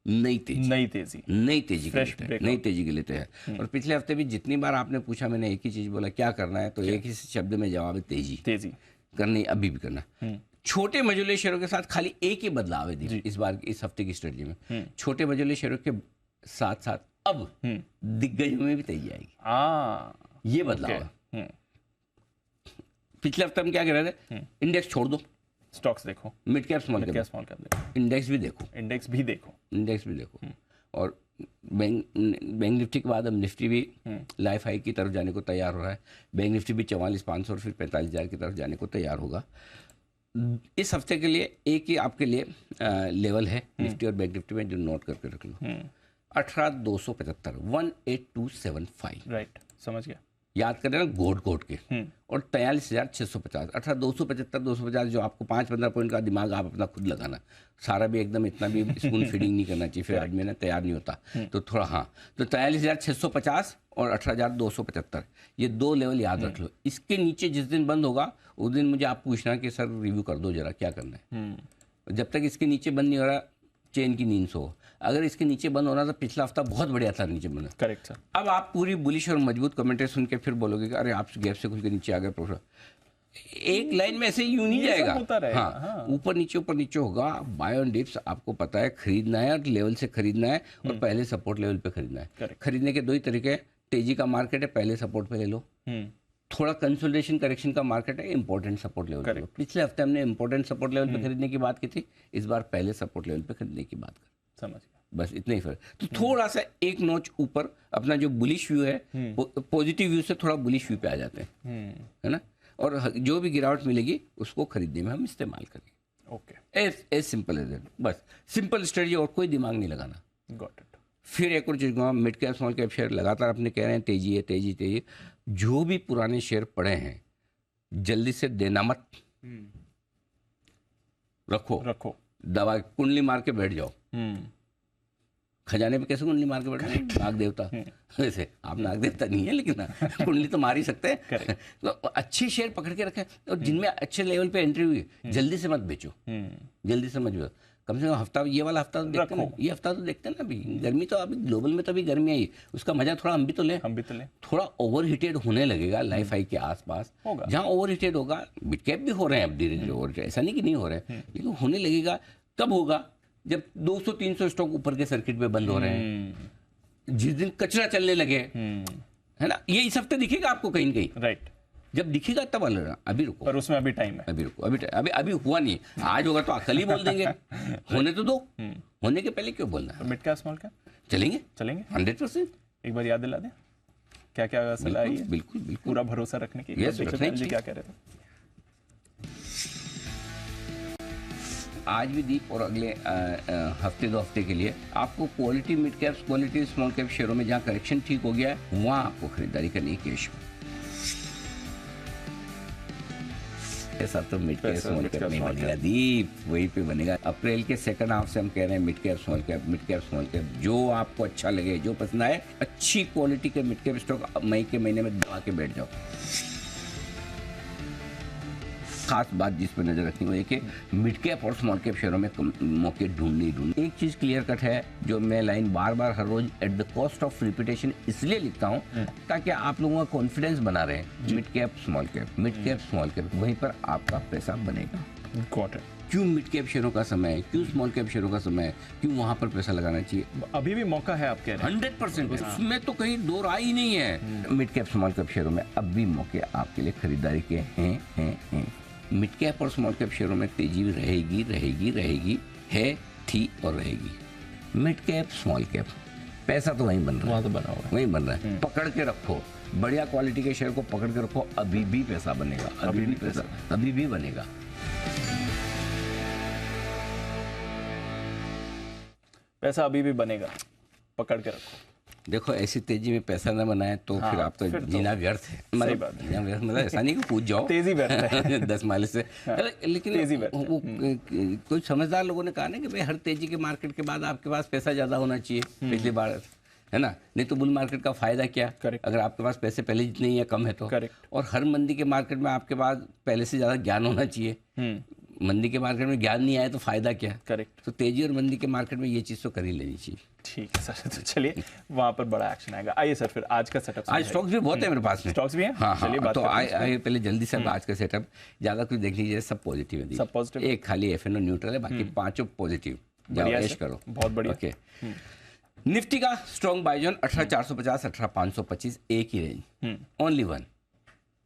नई तेजी के लिए तैयार। और पिछले हफ्ते भी जितनी बार आपने पूछा, मैंने एक ही चीज बोला, क्या करना है, तो एक ही शब्द में जवाब है, तेजी करनी, अभी भी करना। छोटे मझोले शेयरों के साथ खाली एक ही बदलाव है इस बार, इस हफ्ते की स्ट्रेटजी में। छोटे मझोले शेयरों के साथ साथ अब दिग्गजों में भी तेजी आएगी, ये बदलाव है। पिछले हफ्ते हम क्या कह रहे थे, इंडेक्स छोड़ दो, स्टॉक्स देखो, मिड कैप स्मॉल कैप देखो, इंडेक्स भी देखो, इंडेक्स भी देखो, और बैंक निफ्टी के बाद अब निफ्टी भी लाइफ हाई की तरफ जाने को तैयार हो रहा है। बैंक निफ्टी भी 44,500 और फिर 45,000 की तरफ जाने को तैयार होगा। इस हफ्ते के लिए एक ही आपके लिए लेवल है निफ्टी और बैंक निफ्टी में, जो नोट करके रख लो, 18,275, 18275। राइट, समझ गया। याद करें ना घोट के। और 43,650, 18,275, 250, जो आपको 5-15 पॉइंट का दिमाग आप अपना खुद लगाना, सारा भी एकदम इतना भी स्पून फीडिंग नहीं करना चाहिए, फिर आदमी ना तैयार नहीं होता। तो थोड़ा हाँ, तो 43,650 और 18,275, ये 2 लेवल याद रख लो। इसके नीचे जिस दिन बंद होगा उस दिन मुझे आप पूछना कि सर रिव्यू कर दो जरा क्या करना है। जब तक इसके नीचे बंद नहीं हो रहा, चेन की नींद सो। अगर इसके नीचे बंद होना तो पिछला हफ्ता बहुत बढ़िया था नीचे बंद। Correct sir. अब आप पूरी बुलिश और मजबूत कमेंट्री सुन के फिर बोलोगे कि अरे आप गैप से खुल के नीचे आ गए प्रोफेसर। एक लाइन में ऐसे यूं नहीं जाएगा, हाँ, ऊपर नीचे होगा। बाय ऑन डिप्स आपको पता है खरीदना है और लेवल से खरीदना है, और पहले सपोर्ट लेवल पे खरीदना है। खरीदने के 2 ही तरीके, तेजी का मार्केट है पहले सपोर्ट पे ले लो, थोड़ा कंसोलिडेशन करेक्शन का मार्केट है इंपॉर्टेंट सपोर्ट लेवल पे लो। पिछले हफ्ते हमने इंपॉर्टेंट सपोर्ट लेवल पे खरीदने की बात की थी, इस बार पहले सपोर्ट लेवल पे खरीदने की बात कर। समझ गया, बस इतना ही फर्क। तो थोड़ा सा एक नॉच ऊपर अपना जो बुलिश व्यू है, पॉजिटिव व्यू से थोड़ा बुलिश व्यू पे आ जाते हैं, है ना। और जो भी गिरावट मिलेगी उसको खरीदने में हम इस्तेमाल करेंगे। Okay, as simple as that. बस सिंपल स्ट्रेटजी, और कोई दिमाग नहीं लगाना। Got it. फिर एक और चीज, mid cap small cap share लगातार अपने कह रहे हैं तेजी है तेजी तेजी। जो भी पुराने शेयर पड़े हैं जल्दी से देना मत, रखो दवा कुंडली मार के बैठ जाओ। खजाने पे कैसे कुंडली मार के बैठे, नाग देवता वैसे आप नाग देवता नहीं है, लेकिन कुंडली तो मार ही सकते हैं। तो अच्छे शेयर पकड़ के रखें, और जिनमें अच्छे लेवल पे एंट्री हुई जल्दी से मत बेचो, जल्दी से मत बेचो। कम से कम हफ्ता, ये वाला हफ्ता तो देखते हैं, ये हफ्ता तो देखते हैं ना। अभी गर्मी तो अभी ग्लोबल में तो अभी गर्मी आई, उसका मजा थोड़ा हम भी तो लें। थोड़ा ओवर हीटेड होने लगेगा लाइफ हाई के आसपास, जहाँ ओवर हीटेड होगा। मिड कैप भी हो रहे हैं अब धीरे धीरे ओवर, ऐसा नहीं कि नहीं हो रहे हैं, लेकिन होने लगेगा। कब होगा? जब 200-300 स्टॉक ऊपर के सर्किट पे बंद हो रहे हैं, जिस दिन कचरा चलने लगे, है ना। ये इस हफ्ते दिखेगा आपको कहीं न कहीं, राइट। जब दिखेगा तब अलग। अभी रुको, पर उसमें अभी टाइम है। अभी रुको, अभी हुआ नहीं। आज होगा तो कल ही बोल देंगे, होने तो दो। होने के पहले क्यों बोलना है? मिड कैप स्मॉल कैप चलेंगे 100%। एक बार याद दिला दें क्या क्या सलाह है? बिल्कुल पूरा भरोसा रखने की। जी क्या कह रहे थे? आज भी दीप और अगले हफ्ते 2 हफ्ते के लिए आपको quality mid caps, quality small cap शेयरों में जहां करेक्शन ठीक हो गया है वहां आपको खरीदारी करनी है कैश में। ऐसा तो मिड कैप स्मॉल कैप नहीं बनेगा दीप, वहीं पे बनेगा। अप्रैल के सेकंड हाफ से हम कह रहे हैं mid cap small cap, mid cap small cap, जो आपको अच्छा लगे, जो पसंद आए, अच्छी क्वालिटी के मिड कैप स्टॉक मई के महीने में दबा के बैठ जाओ। खास बात जिस पर नजर रखनी है कि मिड कैप और स्मॉल कैप शेयरों में मौके ढूंढने। एक चीज क्लियर कट है, जो मैं लाइन बार बार हर रोज at the cost of repetition इसलिए लिखता हूं ताकि आप लोगों का कॉन्फिडेंस बना रहे। Mid cap small cap, mid cap small cap, वहीं पर आपका पैसा बनेगा। क्यों मिड कैप शेयरों का समय है, क्यों स्मॉल कैप शेयरों का समय है, क्यों वहां पर पैसा लगाना चाहिए? अभी भी मौका है, आप कह रहे हैं 100%, उसमें तो कहीं दो राय ही नहीं है। मिड कैप स्मॉल कैप शेयरों में अब भी मौके आपके लिए खरीदारी के हैं। मिड कैप और स्मॉल कैप शेयरों में तेजी रहेगी, थी और रहेगी। मिड कैप स्मॉल कैप पैसा तो वहीं बन रहा है, वहाँ तो बना हुआ है, वहीं बन रहा है। पकड़ के रखो, बढ़िया क्वालिटी के शेयर को पकड़ के रखो, अभी भी पैसा बनेगा, अभी भी बनेगा। पैसा अभी भी बनेगा, पकड़ के रखो। देखो ऐसी तेजी में पैसा न बनाए तो फिर आप तो जीना व्यर्थ है। मतलब ऐसा नहीं कि कूद जाओ, तेजी व्यर्थ है 10 माइल से। लेकिन कोई समझदार लोगों ने कहा ना कि भाई हर तेजी के मार्केट के बाद आपके पास पैसा ज्यादा होना चाहिए, पिछली बार, है ना। नहीं तो बुल मार्केट का फायदा क्या, अगर आपके पास पैसे पहले जितने ही है कम है तो। और हर मंदी के मार्केट में आपके पास पहले से ज्यादा ज्ञान होना चाहिए। मंदी के मार्केट में ज्ञान नहीं आया तो फायदा क्या? तो तेजी और मंदी के मार्केट में ये चीज तो कर ही लेनी चाहिए। ठीक है सर, तो चलिए वहां पर बड़ा एक्शन आएगा। आइए सर फिर आज का सेटअप। आज स्टॉक्स भी बहुत है मेरे पास में, स्टॉक्स भी हैं। हाँ, तो आइए पहले जल्दी से आज का सेटअप, ज्यादा कुछ देख लीजिए, सब पॉजिटिव है, सब पॉजिटिव। एक खाली एफएनओ न्यूट्रल है, बाकी पांचों पॉजिटिव। जाओ ऐश करो, बहुत बढ़िया। ओके। निफ्टी का स्ट्रॉन्ग बाय जोन 18,450, 18,525, एक ही रेंज, ओनली वन।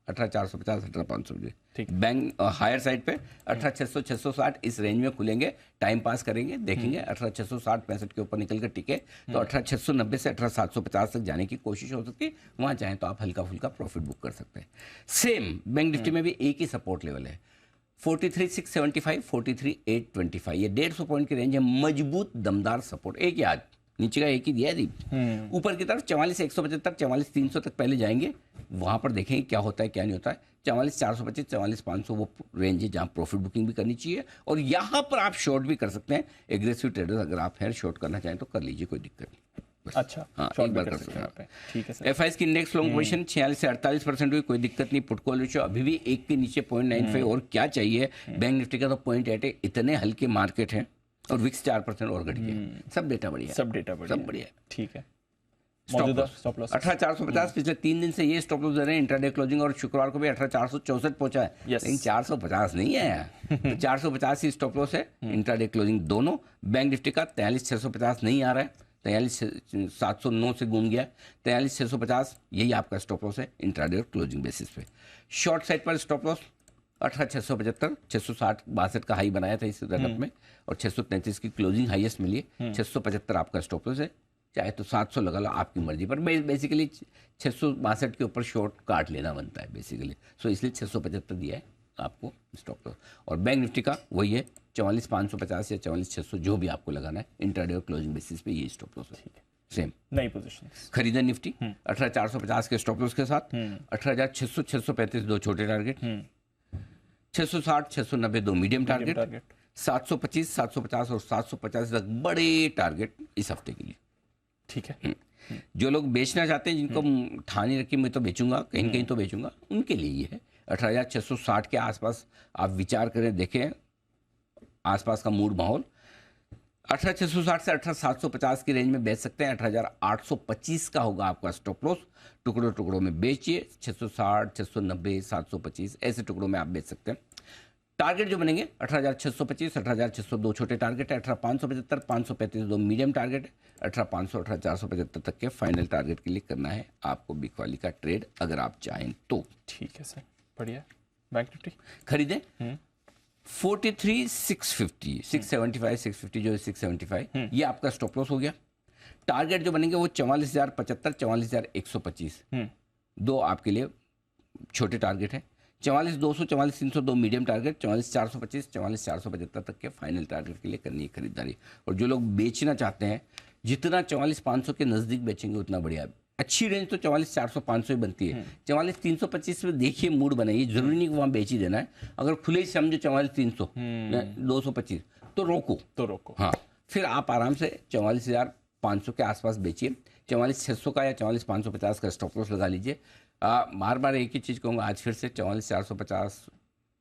18,450, 18,500 ठीक। बैंक हायर साइड पे 18,600, 660 इस रेंज में खुलेंगे, टाइम पास करेंगे, देखेंगे 18,660, 65 के ऊपर निकल कर टिके तो 18,690 से 18,750 तक जाने की कोशिश हो सकती है। वहाँ चाहें तो आप हल्का फुल्का प्रॉफिट बुक कर सकते हैं। सेम बैंक निफ्टी में भी एक ही सपोर्ट लेवल है, 43,675, 43,825, ये 150 पॉइंट की रेंज है, मजबूत दमदार सपोर्ट। एक ही आज नीचे का एक ही दिया है दीप, ऊपर की तरफ 44,175, 44,300 तक पहले जाएंगे, वहां पर देखेंगे क्या होता है क्या नहीं होता है। 44,425, 44,500 वो रेंज है जहां प्रॉफिट बुकिंग भी करनी चाहिए, और यहां पर आप शॉर्ट भी कर सकते हैं। एग्रेसिव ट्रेडर्स अगर आप हैं शॉर्ट करना चाहें तो कर लीजिए, कोई दिक्कत नहीं। अच्छा, हाँ, शॉर्ट एक भी बार कर कर सकते सकते हैं हैं यहाँ पे। ठीक है सर। एफआईएस की इंडेक्स लॉन्ग पोजीशन 46 से 48% हुई, कोई दिक्कत नहीं। पुट कॉल रेशियो अभी भी एक के नीचे 0.95, और क्या चाहिए। बैंक निफ्टी का तो 0.8 है, इतने हल्के मार्केट हैं, और विक्स 4% और घट गया। सब डेटा बढ़िया है, सब डेटा बढ़िया सब बढ़िया है। ठीक है। स्टॉप मौजूदा लॉस स्टॉप लॉस 18,450, पिछले 3 दिन से ये स्टॉप लॉस दे रहे हैं। इंट्राडे क्लोजिंग और शुक्रवार को भी 18,464 पहुंचा है, Yes. लेकिन 450 नहीं है। तो 450 ही स्टॉप लॉस है, इंट्राडे क्लोजिंग दोनों। बैंक निफ्टी का 43,650 नहीं आ रहा है, 43,709 से घूम गया, 43,650 यही आपका स्टॉप लॉस है इंट्राडे और क्लोजिंग बेसिस पे। शॉर्ट साइड पर स्टॉप लॉस 18,675, 660 62 का हाई बनाया था इस रकम में, और 633 की क्लोजिंग हाईएस्ट मिली है। 675 आपका स्टॉप लॉस है, चाहे तो 700 लगा लो, आपकी मर्जी पर। बेसिकली 662 के ऊपर शॉर्ट काट लेना बनता है बेसिकली, सो इसलिए 675 दिया है आपको स्टॉप लॉस। और बैंक निफ्टी का वही है 44,550 या 44,600, जो भी आपको लगाना है इंट्राडे और क्लोजिंग बेसिस पे, ये स्टॉप लॉस है। सेम नई पोजीशन। खरीदे निफ्टी 18,450 के स्टॉप लॉस के साथ, 18,600, 635 दो छोटे टारगेट, 660, 690 दो मीडियम टारगेट, 725, 750 और 750 तक बड़े टारगेट इस हफ्ते के लिए। ठीक है। जो लोग बेचना चाहते हैं, जिनको ठानी रखी मैं तो बेचूंगा, कहीं न कहीं तो बेचूंगा, उनके लिए ये है। 18,660 के आसपास आप विचार करें, देखें आसपास का मूड माहौल। 18,660 से 18,750 की रेंज में बेच सकते हैं। 18,825 का होगा आपका स्टॉप लॉस। टुकड़ों टुकड़ों में बेचिए, 660, 690, 725 ऐसे टुकड़ों में आप बेच सकते हैं। टारगेट जो बनेंगे 18,625, 18,602 छोटे टारगेट है, 18,575, 535 दो मीडियम टारगेट है, 18,500, 18,475 तक के फाइनल टारगेट के लिए करना है आपको बिग वाली का ट्रेड, अगर आप चाहें तो। ठीक है सर, बढ़िया। बैंक निफ्टी खरीदें 43,650, 675, 650 जो है 675, ये आपका स्टॉप लॉस हो गया। टारगेट जो बनेंगे वो 44,075, 44,125 दो आपके लिए छोटे टारगेट है। 44,200, 44,300 दो मीडियम टारगेट, 44,425, 44,475 तक के फाइनल टारगेट के लिए करनी है खरीदारी। और जो लोग बेचना चाहते हैं, जितना 44,500 के नज़दीक बेचेंगे उतना बढ़िया। अच्छी रेंज तो 44,400, 500 ही बनती है। 44,325 में देखिए मूड बनाइए, जरूरी नहीं कि वहाँ बेच ही देना है। अगर खुले ही समझो 44,300, 225 तो रोको। हाँ, फिर आप आराम से 44,500 के आसपास बेचिए। 44,600 का या 44,550 का स्टॉप लॉस लगा लीजिए। बार बार एक ही चीज़ कहूँगा, आज फिर से 44,450,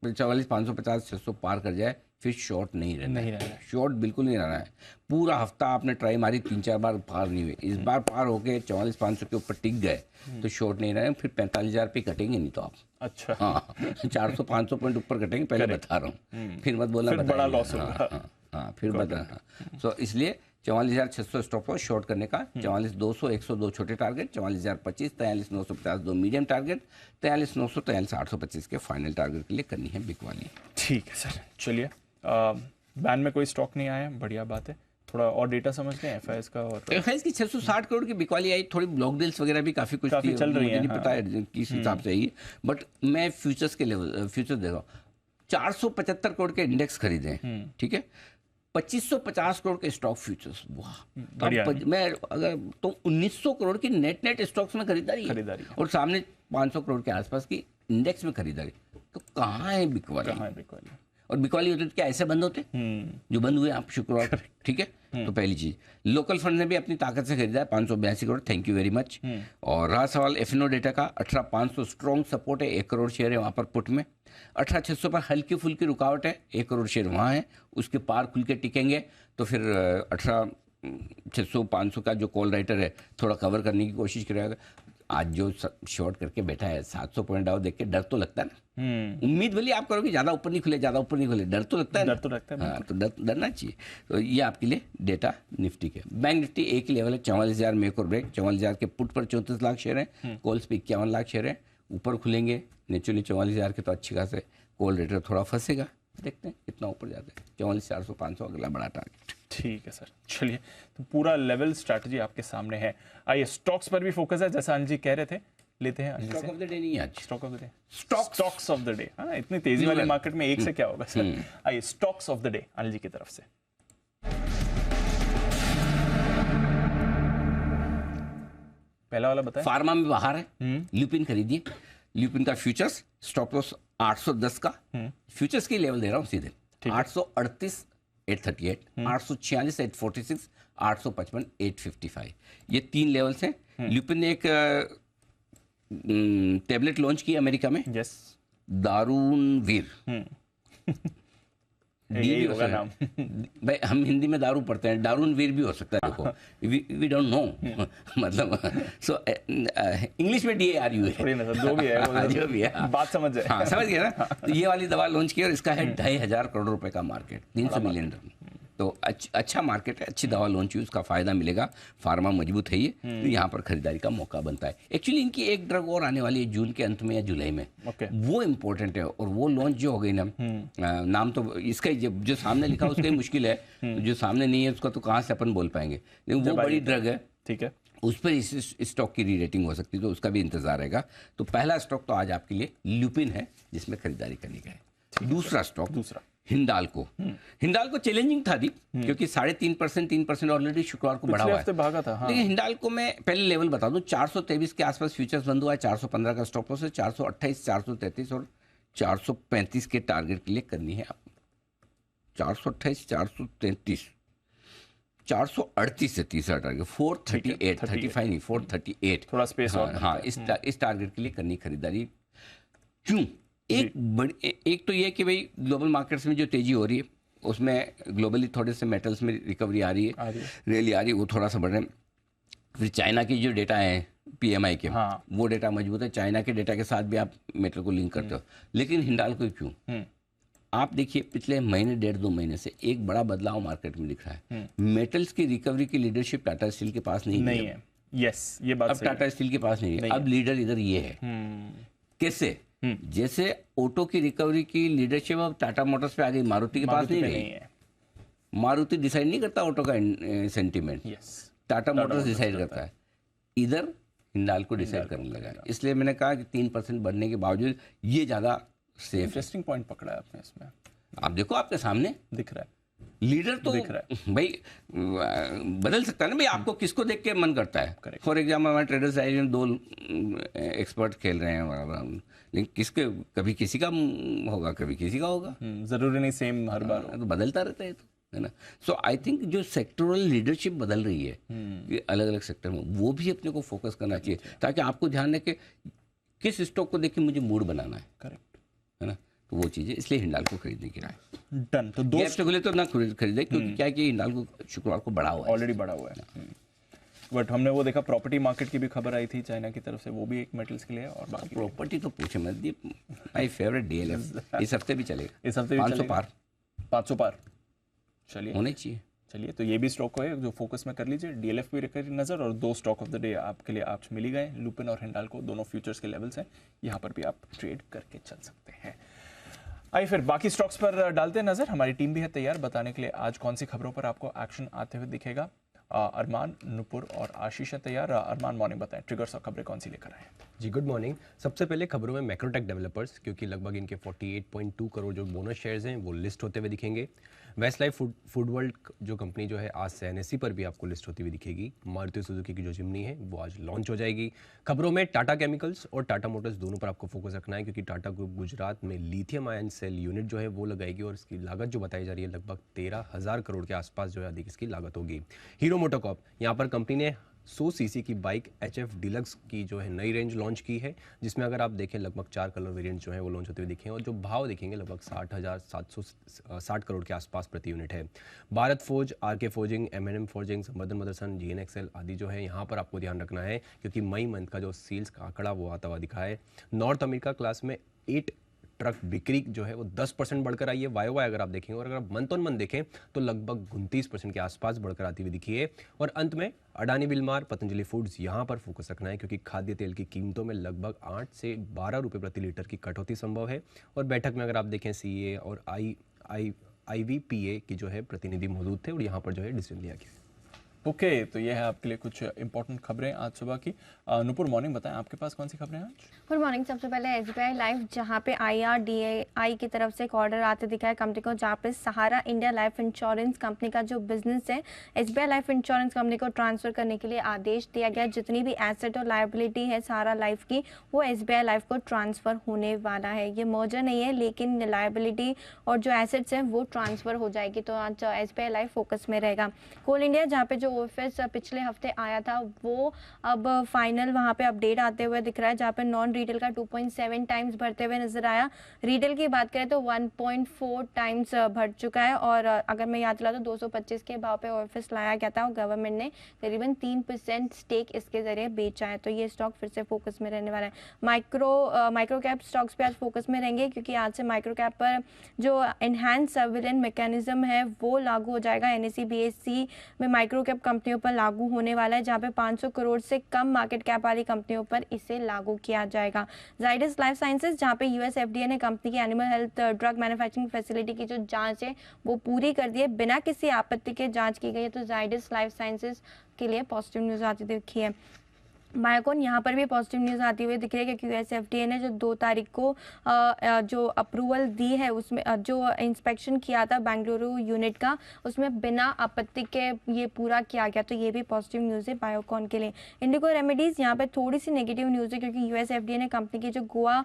44,550, 600 पार कर जाए फिर शॉर्ट नहीं रहना है। शॉर्ट बिल्कुल नहीं रहना है। पूरा हफ्ता आपने ट्राई मारी, 3-4 बार पार नहीं हुए, इस बार पार होके 44,500 के ऊपर टिक गए तो शॉर्ट नहीं रहना। फिर 45,000 पे कटेंगे नहीं तो आप। अच्छा, हाँ 400-500 पॉइंट ऊपर कटेंगे, पहले बता रहा हूँ, फिर मत बोलना बड़ा लॉस होगा। हाँ फिर बता। तो इसलिए 44,600 स्टॉप लॉस शॉर्ट करने का, 44,200, 102 छोटे टारगेट, 44,025, 43,950 दो मीडियम टारगेट, 43,900, 43,825 के फाइनल टारगेट के लिए करनी है बिग वाली। ठीक है सर, चलिए। बैन में कोई स्टॉक नहीं आया, बढ़िया बात है। थोड़ा और डेटा समझते हैं एफआईएस का। और एफआईएस की 660 करोड़ की बिकवाली आई, थोड़ी ब्लॉक डील्स वगैरह भी काफ़ी कुछ काफी चल रही है, मुझे नहीं पता है किस हिसाब से आई, बट मैं फ्यूचर्स के लेवल फ्यूचर्स दे रहा हूँ। 475 करोड़ के इंडेक्स खरीदे हैं, ठीक है, 2550 करोड़ के स्टॉक फ्यूचर्स, वाह। मैं अगर तो 1900 करोड़ की नेट स्टॉक्स में खरीदारी और सामने 500 करोड़ के आसपास की इंडेक्स में खरीदारी, तो कहाँ है बिकवाली? और बिकवाली होते तो क्या ऐसे बंद होते जो बंद हुए आप शुक्रवार, ठीक है। तो पहली चीज, लोकल फंड ने भी अपनी ताकत से खरीदा है 582 crore, thank you very much. और रहा सवाल एफएनओ डेटा का, 18,500 स्ट्रॉन्ग सपोर्ट है, 1 करोड़ शेयर है वहाँ पर पुट में। 18,600 पर हल्की फुल्की रुकावट है, 1 करोड़ शेयर वहाँ है, उसके पार खुल के टिकेंगे तो फिर 18,600, 500 का जो कॉल राइटर है थोड़ा कवर करने की कोशिश करेगा। आज जो शॉर्ट करके बैठा है 700 पॉइंट डाउन देख के डर तो लगता है ना। उम्मीद भले आप करो कि ज़्यादा ऊपर नहीं खुले, ज़्यादा ऊपर नहीं खुले, डर तो लगता है। हाँ, तो डरना चाहिए। तो ये आपके लिए डेटा निफ्टी के। बैंक निफ्टी एक ही लेवल है, 44,000 में एक और ब्रेक, 44,000 के पुट पर 34 लाख शेयर हैं, कॉल्स पे 51 लाख शेयर हैं, ऊपर खुलेंगे नेचुरली 44,000 के तो अच्छी खासे कॉल रेटर थोड़ा फंसेगा, देखते हैं कितना ऊपर जाता है। 44,400 500 अगला बड़ा टारगेट। ठीक है सर, चलिए तो पूरा लेवल स्ट्रैटेजी आपके सामने है। आइए स्टॉक्स पर भी फोकस है, जैसा अनिल जी कह रहे थे, लेते हैं अनिल स्टॉक से। ऑफ द डे नहीं है आज। Stock of the day, stocks of the day. हाँ, इतनी तेजी वाले मार्केट में एक से क्या होगा सर। आइए stocks of the day Anil ji की तरफ से। पहला वाला बताएं। फार्मा में बाहर है, ल्यूपिन खरीदिए। ल्यूपिन का फ्यूचर्स स्टॉप लॉस 810 का, फ्यूचर्स की लेवल दे रहा हूँ सीधे। 838 838, 846 846, 855 855, ये 3 लेवल्स हैं। ल्यूपिन ने एक टेबलेट लॉन्च की अमेरिका में, यस, दारूनवीर। डी भी हो होगा सकता नाम। है भाई, हम हिंदी में दारू पढ़ते हैं, दारूनवीर भी हो सकता है। देखो वी डोंट नो, मतलब सो इंग्लिश में DARU है, थोड़ी ना सर, जो भी है वो जो भी है, बात समझ जाए। हाँ समझ गए ना। तो ये वाली दवा लॉन्च की और इसका है 2,500 करोड़ रुपए का मार्केट, 300 मिलियन डॉलर। तो अच्छा मार्केट है, अच्छी दवा लॉन्च हुई, उसका फायदा मिलेगा। फार्मा मजबूत है ये, तो यहाँ पर खरीदारी का मौका बनता है। एक्चुअली इनकी एक ड्रग और आने वाली है जून के अंत में या जुलाई में, वो इम्पोर्टेंट है। और वो लॉन्च जो हो गई ना, नाम तो इसका ही जो सामने लिखा उसका ही मुश्किल है, जो सामने नहीं है उसका तो कहाँ से अपन बोल पाएंगे, लेकिन वो बड़ी ड्रग है। ठीक है, उस पर इस स्टॉक की री रेटिंग हो सकती है, तो उसका भी इंतजार रहेगा। तो पहला स्टॉक तो आज आपके लिए ल्यूपिन है, जिसमें खरीदारी करनी का है। दूसरा स्टॉक हिंडाल्को। हिंडाल्को चैलेंजिंग था दीप, क्योंकि 3.5% 3% ऑलरेडी शुक्रवार को बढ़ा हुआ है, भागा था। हाँ। लेकिन हिंडाल्को में पहले लेवल बता दूं, 423 के आसपास फ्यूचर्स बंद हुआ है। 415 का स्टॉप लॉस है, 428 433 और 435 के टारगेट के लिए करनी है आप। 428 433 438 से तीसरा टारगेट, 438 35 नहीं 438, थोड़ा स्पेस और हाँ इस टारगेट के लिए करनी खरीदारी। क्यों? एक तो ये कि भाई ग्लोबल मार्केट्स में जो तेजी हो रही है, उसमें ग्लोबली थोड़े से मेटल्स में रिकवरी आ रही है, रेली आ रही है, वो थोड़ा सा बढ़ रहे हैं। फिर चाइना की जो डेटा है PMI के, हाँ। वो डेटा मजबूत है। चाइना के डेटा के साथ भी आप मेटल को लिंक करते हो, लेकिन हिंडाल्को क्यों? आप देखिए पिछले महीने 1.5-2 महीने से एक बड़ा बदलाव मार्केट में दिख रहा है। मेटल्स की रिकवरी की लीडरशिप टाटा स्टील के पास नहीं है। यस, ये बात अब टाटा स्टील के पास नहीं है, अब लीडर इधर ये है। कैसे? जैसे ऑटो की रिकवरी की लीडरशिप अब टाटा मोटर्स पे आ गई, मारुति के पास नहीं रही। मारुति डिसाइड नहीं करता ऑटो का सेंटीमेंट, टाटा मोटर्स डिसाइड करता है। इधर हिंडाल्को डिसाइड करने लगा है। इसलिए मैंने कहा कि 3% बढ़ने के बावजूद ये ज़्यादा सेफ। इंटरेस्टिंग पॉइंट पकड़ा है आपने इसमें। आप देखो आपके सामने दिख रहा है, लीडर तो दिख रहा है भाई, बदल सकता है ना भाई, आपको किसको देख के मन करता है। फॉर एग्जाम्पल हमारे ट्रेडर्स आए 2 एक्सपर्ट खेल रहे हैं, लेकिन किसके, कभी किसी का होगा कभी किसी का होगा, जरूरी नहीं सेम हर बार तो बदलता रहता है, तो है ना। सो आई थिंक जो सेक्टरल लीडरशिप बदल रही है अलग अलग सेक्टर में, वो भी अपने को फोकस करना चाहिए, ताकि आपको ध्यान रहे कि किस स्टॉक को देख के मुझे मूड बनाना है। करेक्ट, है ना। तो वो चीज़ें, इसलिए हिंडाल्को खरीदने की राय। डन। तो दो से खुले तो ना खरीदे, क्योंकि क्या कि हिंडाल्को शुक्रवार को बढ़ा हुआ है, ऑलरेडी बढ़ा हुआ है। बट हमने वो देखा, प्रॉपर्टी मार्केट की भी खबर आई थी चाइना की तरफ से, वो भी एक मेटल्स के लिए है। और बाकी प्रॉपर्टी तो पूछे मत, दी माय फेवरेट DLF इस हफ्ते भी चलेगा, इस हफ्ते भी 500 पार, 500 पार चलिए होने चाहिए। चलिए, तो ये भी स्टॉक है जो फोकस में कर लीजिए। DLF भी रखिए नजर। और 2 स्टॉक ऑफ द डे आपके लिए आज मिल गए, लुपिन और हिंडाल्को, दोनों फ्यूचर्स के लेवल्स हैं, यहाँ पर भी आप ट्रेड करके चल सकते हैं। आइए फिर बाकी स्टॉक्स पर डालते हैं नजर। हमारी टीम भी है तैयार बताने के लिए आज कौन सी खबरों पर आपको एक्शन आते हुए दिखेगा। अरमान, नुपुर और आशीष है तैयार। अरमान, मॉर्निंग बताएं, ट्रिगर्स और खबरें कौन सी लेकर आए? जी गुड मॉर्निंग। सबसे पहले खबरों में मैक्रोटेक डेवलपर्स, क्योंकि लगभग इनके 48.2 करोड़ जो बोनस शेयर्स हैं वो लिस्ट होते हुए दिखेंगे। वेस्ट लाइफ फूड वर्ल्ड जो कंपनी जो है आज से NSE पर भी आपको लिस्ट होती हुई दिखेगी। मारुति सुजुकी की जो जिम्नी है वो आज लॉन्च हो जाएगी। खबरों में टाटा केमिकल्स और टाटा मोटर्स दोनों पर आपको फोकस रखना है, क्योंकि टाटा ग्रुप गुजरात में लिथियम आयन सेल यूनिट जो है वो लगाएगी और इसकी लागत जो बताई जा रही है लगभग 13,000 करोड़ के आसपास जो है अधिक इसकी लागत होगी। हीरो मोटोकॉर्प, यहाँ पर कंपनी ने 100 सीसी की बाइक HF डिलक्स की जो है नई रेंज लॉन्च की है, जिसमें अगर आप देखें लगभग 4 कलर वेरिएंट जो है वो लॉन्च होते हुए दिखे और जो भाव देखेंगे लगभग 60,760 करोड़ के आसपास प्रति यूनिट है। Bharat forge, RK forging, M&M forging, संवर्धन मदरसन, GNXL आदि जो है यहाँ पर आपको ध्यान रखना है, क्योंकि मई मंथ का जो सेल्स का आंकड़ा वो आता हुआ दिखा है। नॉर्थ अमेरिका क्लास में 8 ट्रक बिक्री जो है वो 10% बढ़कर आई है YoY अगर आप देखेंगे, और अगर आप मंथ ऑन मंथ देखें तो लगभग 29% के आसपास बढ़कर आती हुई दिखी है। और अंत में अडानी विलमार, पतंजलि फूड्स यहाँ पर फोकस रखना है, क्योंकि खाद्य तेल की कीमतों में लगभग 8 से 12 रुपये प्रति लीटर की कटौती संभव है। और बैठक में अगर आप देखें CA और IVPA की जो है प्रतिनिधि मौजूद थे और यहाँ पर जो है डिसीजन लिया गया। ओके, तो ये है आपके लिए कुछ इंपॉर्टेंट खबरें आज सुबह की। नुपुर, मॉर्निंग बताएं आपके पास कौन सी खबरें हैं आज? Good morning. सबसे पहले SBI लाइफ, जहां पे IRDAI की तरफ से एक ऑर्डर आते दिखा है कंपनी को, जहां पे सहारा इंडिया लाइफ इंश्योरेंस कंपनी का जो बिजनेस है SBI लाइफ इंश्योरेंस कंपनी को ट्रांसफर करने के लिए आदेश दिया गया। जितनी भी एसेट और लायबिलिटी है सहारा लाइफ की, वो SBI लाइफ को ट्रांसफर होने वाला है। ये मर्जर नहीं है, लेकिन लायबिलिटी और जो एसेट्स हैं वो ट्रांसफर हो जाएगी। तो आज SBI लाइफ फोकस में रहेगा। कोल इंडिया, जहाँ पे जो OFS पिछले हफ्ते आया था, वो अब फाइनल वहाँ पे अपडेट आते हुए दिख रहा है, जहाँ पे नॉन रिटेल का 2.7 टाइम्स बढ़ते हुए नजर आया। रिटेल की बात करें तो 1.4 टाइम्स बढ़ चुका है। और अगर मैं याद दिला तो 225 के भाव पे OFS लाया गया था और गवर्नमेंट ने करीबन 3% स्टेक इसके जरिए बेचा है। तो ये स्टॉक फिर से फोकस में रहने वाला है। माइक्रो कैप स्टॉक्स पे आज फोकस में रहेंगे, क्योंकि आज से माइक्रो कैप पर जो एनहांस सर्विलेंस मैकेनिज्म है वो लागू हो जाएगा। NSE BSE में माइक्रो कैप कंपनियों पर लागू होने वाला है, जहाँ पे 500 करोड़ से कम मार्केट कैप वाली कंपनियों पर इसे लागू किया जाएगा। जाइडस लाइफ साइंसेज, जहाँ पे US FDA ने कंपनी की animal health drug manufacturing facility की जो जांच है वो पूरी कर दी है, बिना किसी आपत्ति के जांच की गई है। तो जाइडस लाइफ साइंसेज के लिए पॉजिटिव न्यूज़ आती दिखी है। बायोकॉन, यहाँ पर भी पॉजिटिव न्यूज़ आती हुई दिख रही है, क्योंकि US FDA ने जो 2 तारीख को जो अप्रूवल दी है, उसमें जो इंस्पेक्शन किया था बेंगलुरु यूनिट का, उसमें बिना आपत्ति के ये पूरा किया गया। तो ये भी पॉजिटिव न्यूज़ है बायोकॉन के लिए। इंडिको रेमेडीज़, यहाँ पे थोड़ी सी नेगेटिव न्यूज़ है, क्योंकि US FDA ने कंपनी की जो गोवा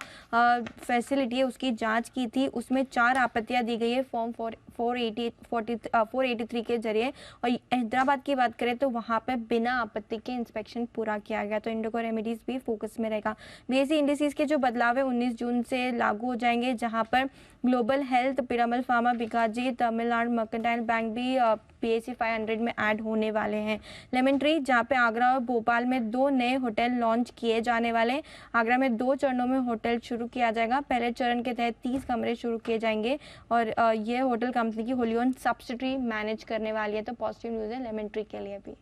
फैसिलिटी है उसकी जाँच की थी, उसमें 4 आपत्तियाँ दी गई है फॉर्म 483 के जरिए। और हैदराबाद की बात करें तो वहाँ पे बिना आपत्ति के इंस्पेक्शन पूरा किया गया। तो इंडिको रेमेडीज भी फोकस में रहेगा। BSE इंडिसेस के जो बदलाव है 19 जून से लागू हो जाएंगे, जहाँ पर global health, Piramal pharma, Bikaji, Tamil Nadu mercantile bank भी BSE 500 में ऐड होने वाले हैं। लेमन ट्री, जहाँ पे आगरा और भोपाल में 2 नए होटल लॉन्च किए जाने वाले। आगरा में 2 चरणों में होटल शुरू किया जाएगा। पहले चरण के तहत 30 कमरे शुरू किए जाएंगे और ये होटल कंपनी की होली ओन सब्सिडरी मैनेज करने वाली है। तो पॉजिटिव न्यूज़ है लेमन ट्री के लिए भी।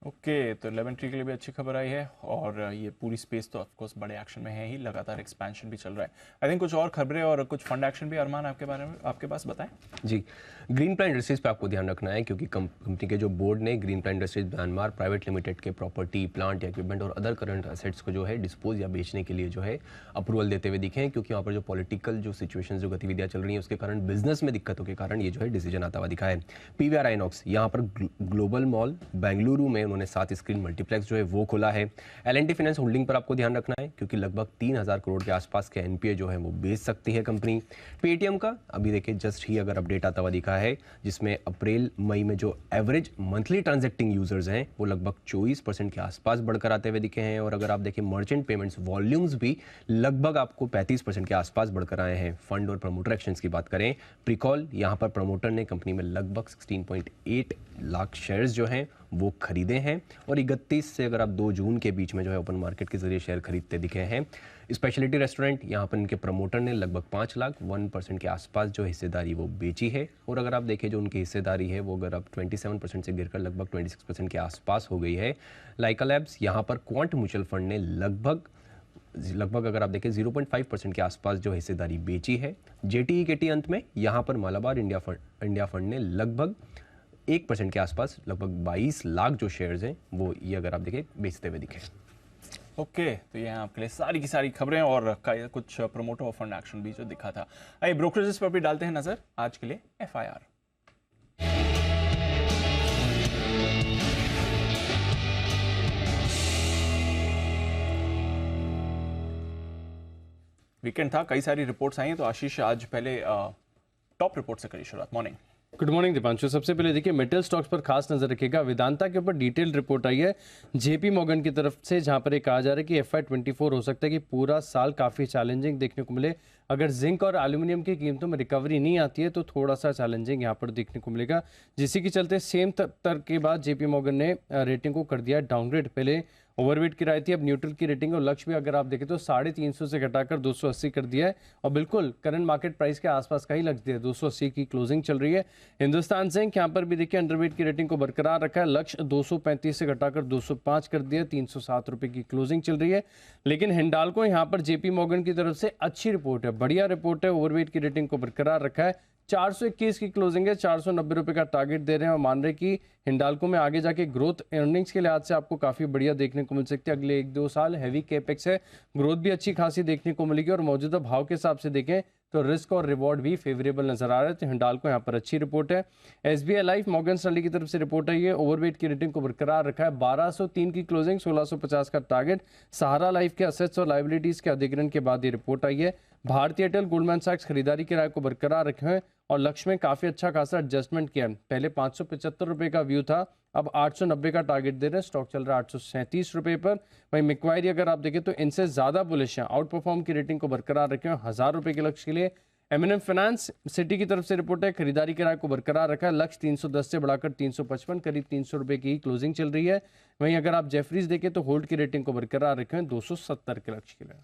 ओके, तो लेमन ट्री के लिए भी अच्छी खबर आई है, और ये पूरी स्पेस तो ऑफकोर्स बड़े एक्शन में है ही, लगातार एक्सपेंशन भी चल रहा है। आई थिंक कुछ और खबरें और कुछ फंड एक्शन भी अरमान आपके बारे में आपके पास बताएं। जी, ग्रीन प्लान इंडस्ट्रीज पे आपको ध्यान रखना है, क्योंकि कंपनी के जो बोर्ड ने green plan industries Myanmar private limited के प्रॉपर्टी, प्लांट या इक्विपमेंट और अदर करंट एसेट्स को जो है डिस्पोज या बेचने के लिए जो है अप्रूवल देते हुए दिखे हैं, क्योंकि वहाँ पर जो पॉलिटिकल जो सिचुएशन, जो गतिविधियाँ चल रही हैं उसके कारण, बिजनेस में दिक्कतों के कारण ये जो है डिसीजन आता हुआ दिखा है। PVR आइनॉक्स, यहाँ पर ग्लोबल मॉल बेंगलुरु में उन्होंने 7 स्क्रीन मल्टीप्लेक्स जो है वो खोला है। L&T फाइनेंस होल्डिंग पर आपको ध्यान रखना है, क्योंकि लगभग 3000 करोड़ के आसपास के NPA जो है वो बेच सकती है कंपनी। पेटीएम का अभी देखिए जस्ट ही अगर अपडेट आता हुआ दिखा है, जिसमें अप्रैल मई में जो एवरेज मंथली ट्रांजैक्टिंग यूजर्स हैं वो लगभग 24% के आसपास बढ़कर आते हुए दिखे हैं। और अगर आप देखें मर्चेंट पेमेंट्स वॉल्यूम्स भी लगभग आपको 35% के आसपास बढ़कर आए हैं। फंड और प्रमोटर एक्शंस की बात करें, प्रीकॉल, यहाँ पर प्रमोटर ने कंपनी में लगभग 16.8 लाख शेयर्स जो हैं वो खरीदे हैं, और 31 से अगर आप 2 जून के बीच में जो है ओपन मार्केट के जरिए शेयर खरीदते दिखे हैं। स्पेशलिटी रेस्टोरेंट, यहाँ पर इनके प्रमोटर ने लगभग 5 लाख 1% के आसपास जो हिस्सेदारी वो बेची है। और अगर आप देखें जो उनकी हिस्सेदारी है वो अगर आप 27% से गिरकर लगभग 26% के आसपास हो गई है। लाइका लैब्स, यहाँ पर क्वांट म्यूचुअल फंड ने लगभग अगर आप देखें 0.5% के आसपास जो हिस्सेदारी बेची है। JTE के अंत में यहाँ पर मालाबार इंडिया फंड ने लगभग 1% के आसपास लगभग 22 लाख जो शेयर्स हैं वो ये अगर आप देखें बेचते हुए दिखे। ओके, तो ये आपके लिए सारी की सारी खबरें और कुछ प्रमोटर और फंड एक्शन भी जो दिखा था। आइए ब्रोकरेजेस पर भी डालते हैं नजर। आज के लिए FIR। वीकेंड था, कई सारी रिपोर्ट्स आई हैं, तो आशीष आज पहले टॉप रिपोर्ट से करिए शुरुआत। मॉर्निंग। Good morning Deepanshu. सबसे पहले देखिए मेटल स्टॉक्स पर खास नजर रखिएगा। वेदांता के ऊपर डिटेल रिपोर्ट आई है JP मॉर्गन की तरफ से, जहां पर ये कहा जा रहा है कि FY24 हो सकता है कि पूरा साल काफ़ी चैलेंजिंग देखने को मिले। अगर जिंक और एल्यूमिनियम की कीमतों में रिकवरी नहीं आती है तो थोड़ा सा चैलेंजिंग यहाँ पर देखने को मिलेगा, जिसी के चलते सेम तर्क के बाद JP मॉर्गन ने रेटिंग को कर दिया डाउनग्रेड। पहले ओवरवेट की राय थी, अब न्यूट्रल की रेटिंग और लक्ष्य भी अगर आप देखें तो 350 से घटाकर 280 कर दिया है और बिल्कुल करंट मार्केट प्राइस के आसपास का ही लग दिया है, 280 की क्लोजिंग चल रही है। हिंदुस्तान जिंक यहाँ पर भी देखिए अंडरवेट की रेटिंग को बरकरार रखा है, लक्ष्य 235 से घटाकर 205 कर दिया, 307 रुपए की क्लोजिंग चल रही है। लेकिन हिंडाल्को यहाँ पर जेपी मॉर्गन की तरफ से अच्छी रिपोर्ट है, बढ़िया रिपोर्ट है, ओवरवेट की रेटिंग को बरकरार रखा है, 421 की क्लोजिंग है, 490 रुपए का टारगेट दे रहे हैं और मान रहे कि हिंडाल्को में आगे जाके ग्रोथ अर्निंग्स के लिहाज से आपको काफी बढ़िया देखने को मिल सकती है। अगले 1-2 साल हैवी कैपेक्स है, ग्रोथ भी अच्छी खासी देखने को मिलेगी और मौजूदा भाव के हिसाब से देखें तो रिस्क और रिवॉर्ड भी फेवरेबल नजर आ रहा है। तो हिंडाल्को यहाँ पर अच्छी रिपोर्ट है। एसबीआई लाइफ मॉर्गन स्टैनली की तरफ से रिपोर्ट है, ये ओवरवेट की रेटिंग को बरकरार रखा है, 1203 की क्लोजिंग, 1650 का टारगेट। सहारा लाइफ के असेट्स और लायबिलिटीज के अधिग्रहण के बाद ये रिपोर्ट आई है। भारतीय एयरटेल गोल्डमैन सैक्स खरीदारी की राय को बरकरार रखे हैं और लक्ष्य में काफी अच्छा खासा एडजस्टमेंट किया है। पहले 575 रुपए का व्यू था, अब 890 का टारगेट दे रहे हैं, स्टॉक चल रहा है 837 रुपए पर। वहीं मैक्वायरी अगर आप देखें तो इनसे ज्यादा बुलिश है, आउट परफॉर्म की रेटिंग को बरकरार रखे हैं 1000 रुपए के लक्ष्य के लिए। एमएनएम फाइनेंस सिटी की तरफ से रिपोर्ट है, खरीदारी की राय को बरकरार रखा है, लक्ष्य 310 से बढ़ाकर 355, करीब 300 रुपए की क्लोजिंग चल रही है। वहीं अगर आप जेफरीज देखें तो होल्ड की रेटिंग को बरकरार रखे हैं 270 के लक्ष्य के लिए।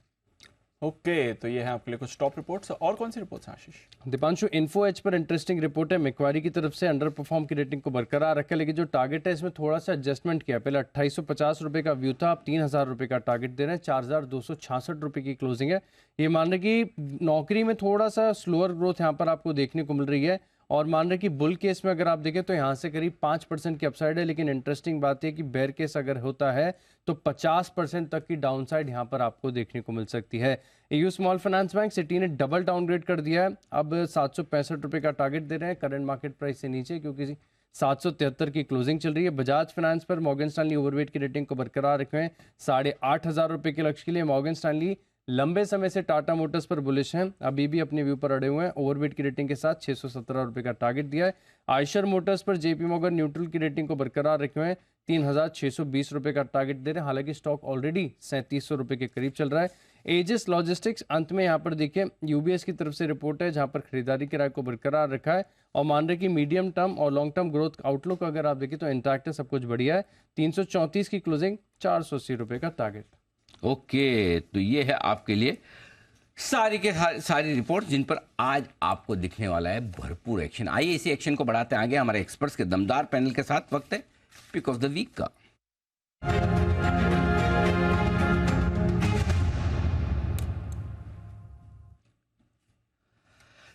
ओके, तो ये है आपके लिए कुछ टॉप रिपोर्ट्स। और कौन सी रिपोर्ट्स हैं आशीष? दीपांशु, इन्फो एज पर इंटरेस्टिंग रिपोर्ट है, मैक्वायरी की तरफ से अंडर परफॉर्म की रेटिंग को बरकरार रखा है, लेकिन जो टारगेट है इसमें थोड़ा सा एडजस्टमेंट किया। पहले 2850 रुपए का व्यू था, अब 3000 रुपए का टारगेट दे रहे हैं, 4266 रुपए की क्लोजिंग है। ये मान रहे कि नौकरी में थोड़ा सा स्लोअर ग्रोथ यहाँ पर आपको देखने को मिल रही है और मान रहे कि बुल केस में अगर आप देखें तो यहाँ से करीब 5% की अपसाइड है, लेकिन इंटरेस्टिंग बात है कि बेयर केस अगर होता है तो 50% तक की डाउनसाइड यहाँ पर आपको देखने को मिल सकती है। AU small finance bank city ने डबल डाउनग्रेड कर दिया है, अब 765 रुपए का टारगेट दे रहे हैं, करंट मार्केट प्राइस से नीचे क्योंकि 773 की क्लोजिंग चल रही है। बजाज फाइनेंस पर मॉर्गन स्टैनली ओवरवेट की रेटिंग को बरकरार रखे हैं 8,500 रुपए के लक्ष्य के लिए। मॉर्गन स्टैनली लंबे समय से टाटा मोटर्स पर बुलिश हैं, अभी भी अपने व्यू पर अड़े हुए हैं, ओवरवेट की रेटिंग के साथ 617 रुपए का टारगेट दिया है। आयशर मोटर्स पर जेपी मॉर्गन न्यूट्रल की रेटिंग को बरकरार रखे हुए हैं, 3620 रुपए का टारगेट दे रहे हैं, हालांकि स्टॉक ऑलरेडी 3700 रुपए के करीब चल रहा है। एजिस लॉजिस्टिक्स अंत में यहाँ पर देखिए यूबीएस की तरफ से रिपोर्ट है जहाँ पर खरीदारी की राय को बरकरार रखा है और मान रहे कि मीडियम टर्म और लॉन्ग टर्म ग्रोथ आउटलुक अगर आप देखें तो इंटैक्ट है, सब कुछ बढ़िया है। 334 की क्लोजिंग, 480 रुपए का टारगेट। ओके, तो ये है आपके लिए सारी के सारी रिपोर्ट जिन पर आज आपको दिखने वाला है भरपूर एक्शन। आइए इसी एक्शन को बढ़ाते हैं आगे हमारे एक्सपर्ट्स के दमदार पैनल के साथ। वक्त है पिक ऑफ द वीक का।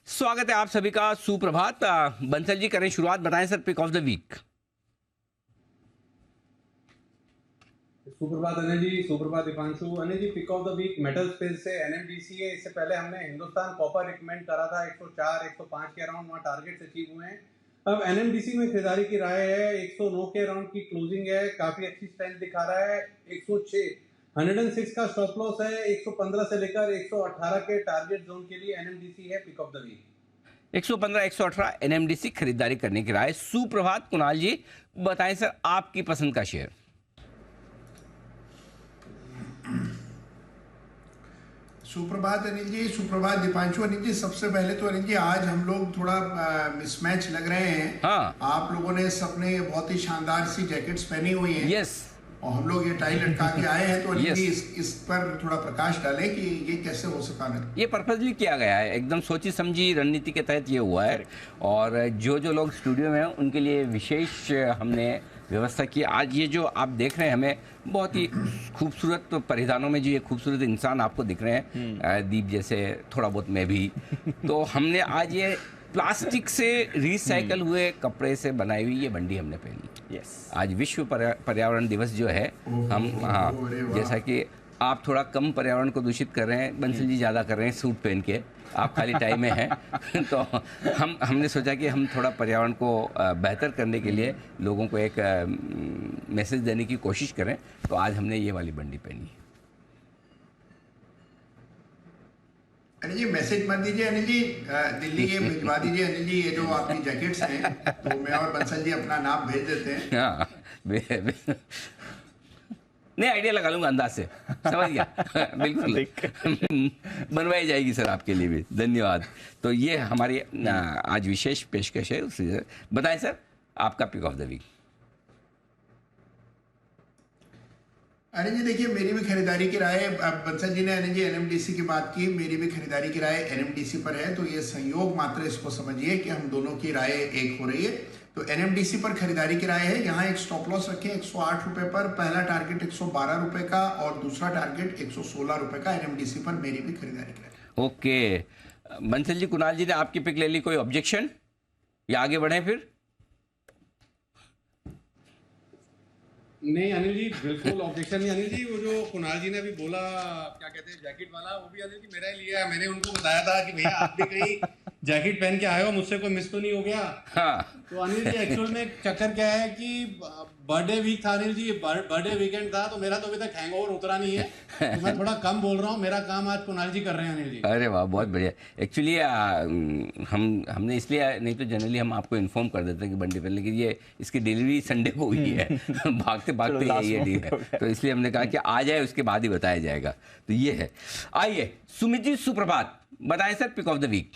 स्वागत है आप सभी का, सुप्रभात। बंसल जी करें शुरुआत, बताएं sir pick of the week. सुप्रभात अनिल जी, सुप्रभात Deepanshu. Anil ji, pick of the week metal space से एनएमडीसी है। इससे पहले हमने हिंदुस्तान कॉपर रिकमेंड करा था 104 105 के अराउंड, वहाँ टारगेट्स अचीव हुए हैं। अब एनएमडीसी में खरीदारी की राय है, 109 के अराउंड की क्लोजिंग है, काफी अच्छी स्ट्रेंथ दिखा रहा है। 106 106 का स्टॉप लॉस है, 115 से लेकर 118 के टारगेट जोन के लिए एनएमडीसी है pick of the week. 115 118 NMDC खरीदारी करने की राय। सुप्रभात कुणाल जी, बताएं सर आपकी पसंद का शेयर। सुप्रभात अनिल जी, सुप्रभात दीपांशु। अनिल जी, सबसे पहले तो अनिल जी आज हम लोग थोड़ा मिसमैच लग रहे हैं। हाँ, आप लोगों ने सबने बहुत ही शानदार सी जैकेट्स पहनी हुई हैं। यस, और हम लोग ये टाई लटका के आए हैं, तो अनिल जी Yes. इस पर थोड़ा प्रकाश डालें कि ये कैसे हो सका नहीं। ये पर्पजली किया गया है, एकदम सोची समझी रणनीति के तहत ये हुआ है। और जो जो लोग स्टूडियो में हैं उनके लिए विशेष हमने व्यवस्था की। आज ये जो आप देख रहे हैं, हमें बहुत ही खूबसूरत परिधानों में जो ये खूबसूरत इंसान आपको दिख रहे हैं, दीप जैसे, थोड़ा बहुत मैं भी, तो हमने आज ये प्लास्टिक से रिसाइकल हुए कपड़े से बनाई हुई ये बंडी हमने पहनी। यस, आज विश्व पर्यावरण दिवस जो है, हम अरे वाह। जैसा कि आप थोड़ा कम पर्यावरण को दूषित कर रहे हैं, बंसल जी ज़्यादा कर रहे हैं सूट पहन के, आप खाली टाई में हैं तो हमने सोचा कि हम थोड़ा पर्यावरण को बेहतर करने के लिए लोगों को एक मैसेज देने की कोशिश करें, तो आज हमने ये वाली बंडी पहनी है। अनिल जी मैसेज मत दीजिए अनिल जी, दिल्ली ये भिजवा दीजिए अनिल जी, ये जो आपकी जैकेट्स हैं, तो मैं और बंसल जी अपना नाम भेज देते हैं। हाँ, नहीं, आइडिया लगा लूंगा अंदाज से, समझ गया बिल्कुल बनवाई जाएगी सर आपके लिए भी, धन्यवाद। तो ये हमारी आज विशेष पेशकश है। उससे बताएं सर आपका pick of the week. Anil ji देखिए, मेरी भी खरीदारी की राय, अब बंसल जी ने अनिल जी एनएमडीसी की बात की, मेरी भी खरीदारी की राय एनएमडीसी पर है। तो ये संयोग मात्र इसको समझिए कि हम दोनों की राय एक हो रही है। तो एनएमडीसी पर खरीदारी की राय है। यहाँ एक स्टॉप लॉस रखें 108 रुपए पर, पहला टारगेट 112 रुपए का और दूसरा टारगेट 116 रुपए का। एनएमडीसी पर मेरी भी खरीदारी की राय। ओके बंसल जी, कुणाल जी ने आपकी पिक ले ली, कोई ऑब्जेक्शन या आगे बढ़े फिर? नहीं अनिल जी, बिल्कुल ऑब्जेक्शन नहीं। अनिल जी, वो जो कुणाल जी ने अभी बोला, क्या कहते हैं, जैकेट वाला, वो भी अनिल जी मेरा ही लिया है। मैंने उनको बताया था कि भैया आप भी कहीं जैकेट पहन के आए हो, मुझसे कोई मिस तो नहीं हो गया। हाँ। तो अनिल जी एक्चुअल में चक्कर क्या है कि बर्थडे वीक था अनिल जी, बर्थडे वीकेंड था, तो मेरा तो अभी तक हैंगओवर उतरा नहीं है, तो मैं थोड़ा कम बोल रहा हूँ। मेरा काम आज कुणाल जी कर रहे हैं अनिल जी। अरे वाह, बहुत बढ़िया। एक्चुअली हमने इसलिए, नहीं तो जनरली हम आपको इन्फॉर्म कर देते हैं कि बंडे पहले, लेकिन ये इसकी डिलीवरी संडे को हुई है भागते भागते यही है डील है, तो इसलिए हमने कहा कि आ जाए, उसके बाद ही बताया जाएगा। तो ये है। आइए सुमित जी, सुप्रभात, बताएं sir pick of the week.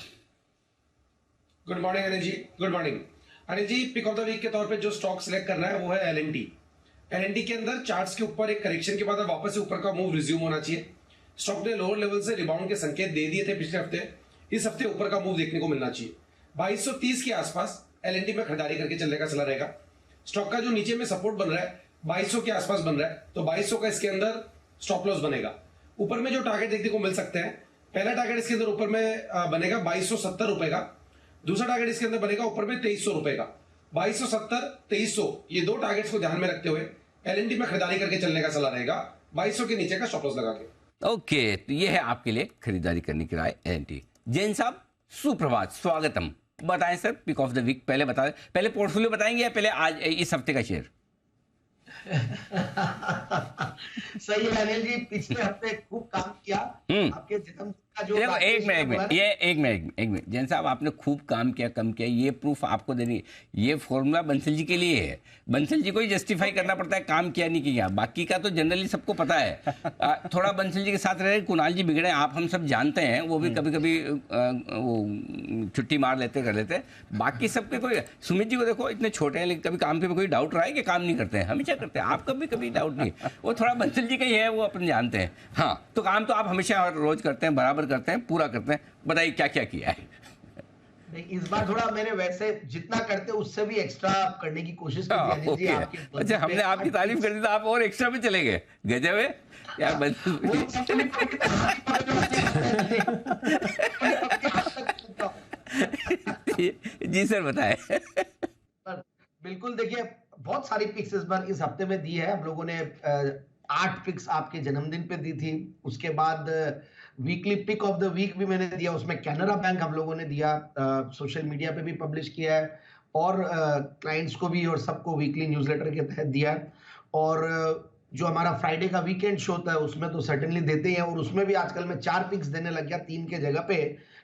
Good morning Anil ji. Good morning Anil ji. Pick of the week के तौर पे जो स्टॉक सिलेक्ट करना है वो है एलएनटी। एलएनटी के अंदर चार्ट्स के ऊपर एक करेक्शन के बाद अब वापस से ऊपर का मूव रिज्यूम होना चाहिए। स्टॉक ने लोअर लेवल से रिबाउंड के संकेत दे दिए थे पिछले हफ्ते, इस हफ्ते ऊपर का मूव देखने को मिलना चाहिए। 2230 के आसपास एलएनटी में खरीदारी करके चलने का सलाह रहेगा। स्टॉक का जो नीचे में सपोर्ट बन रहा है 2200 के आसपास बन रहा है, तो 2200 का इसके अंदर स्टॉप लॉस बनेगा। ऊपर में जो टारगेट देखने को मिल सकते हैं, पहला टारगेट इसके अंदर ऊपर में बनेगा 2270 रुपए का, दूसरा टारगेट इसके अंदर बनेगा ऊपर में 2300 रुपए का। 2270, 2300, ये दो टारगेट्स को ध्यान में रखते हुए एलएनटी में खरीदारी करके चलने का सलाह रहेगा, 2200 के नीचे का स्टॉप लॉस लगा के। ओके, तो ये है आपके लिए खरीदारी करने की राय एलएनटी। जैन साहब सुप्रभात, स्वागतम। बताएं sir pick of the week. पहले बता, पहले पोर्टफोलियो बताएंगे या पहले आज इस हफ्ते का शेयर? सही है अनिल जी, पिछले हफ्ते खूब काम किया। आपके जन्म का जो देखो, एक मिनट जैन साहब, आपने खूब काम किया, कम किया, ये प्रूफ आपको देनी, ये फॉर्मूला बंसल जी के लिए है। बंसल जी को ही जस्टिफाई करना पड़ता है काम किया नहीं किया, बाकी का तो जनरली सबको पता है। थोड़ा बंसल जी के साथ रहे, कुणाल जी बिगड़े, आप हम सब जानते हैं, वो भी कभी कभी वो छुट्टी मार लेते, कर लेते, बाकी सबके कोई। सुमित जी को देखो, इतने छोटे हैं, लेकिन कभी काम पे कोई डाउट रहा है कि काम नहीं करते हैं? हमेशा करते हैं। आप कभी डाउट नहीं, वो थोड़ा बंसल जी का ही है, वो अपन जानते हैं। हाँ, तो काम तो आप हमेशा रोज करते हैं, बराबर करते हैं, पूरा करते हैं। बताइए क्या क्या किया है? नहीं, इस बार थोड़ा मैंने वैसे जितना करते उससे भी एक्स्ट्रा करने की कोशिश की थी अनिल जी। आपके अच्छा, हमने आपकी तारीफ कर दी तो आप और एक्स्ट्रा में चले गए, गजब है यार बंसल। जी सर बताएं। बिल्कुल, देखिए बहुत सारी पिक्स इस बार इस हफ्ते में दी है हम लोगों ने। 8 पिक्स आपके जन्मदिन पे दी थी, उसके बाद weekly pick of the week भी मैंने दिया, उसमें कैनरा बैंक हम लोगों ने दिया, सोशल मीडिया पे भी पब्लिश किया है और क्लाइंट्स को भी और सबको वीकली न्यूज़लेटर के तहत दिया है। और जो हमारा फ्राइडे का वीकेंड शो होता है उसमें तो सर्टेनली देते ही हैं, और उसमें भी आजकल मैं 4 पिक्स देने लग गया 3 के जगह पे,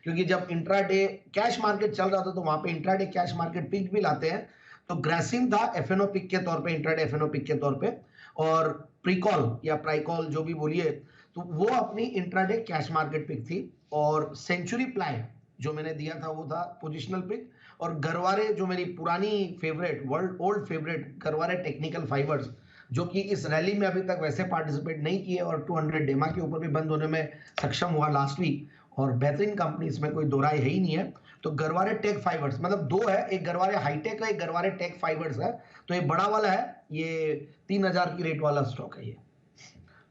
क्योंकि जब इंट्राडे कैश मार्केट चल रहा था तो वहां पे इंट्राडे कैश मार्केट पिक भी लाते हैं। तो ग्रेसिम था एफएनओ पिक के तौर पे, इंट्राडे एफएनओ पिक के तौर पे, और प्रीकॉल या प्राइकॉल जो भी बोलिए, तो वो अपनी इंट्राडे कैश मार्केट पिक थी। और सेंचुरी प्लाई जो मैंने दिया था वो था पोजिशनल पिक, और गरवारे जो मेरी पुरानी favourite, old favourite Garware technical fibres, जो कि इस रैली में अभी तक वैसे पार्टिसिपेट नहीं किए और 200 डेमा के ऊपर भी बंद होने में सक्षम हुआ लास्ट वीक, और बेहतरीन कंपनी, इसमें कोई दो राय है ही नहीं है। तो गरवारे टेक फाइबर्स, मतलब 2 है, एक गरवारे हाईटेक है, एक गरवारे टेक फाइबर्स है। तो ये बड़ा वाला है, ये 3000 की रेट वाला स्टॉक है ये।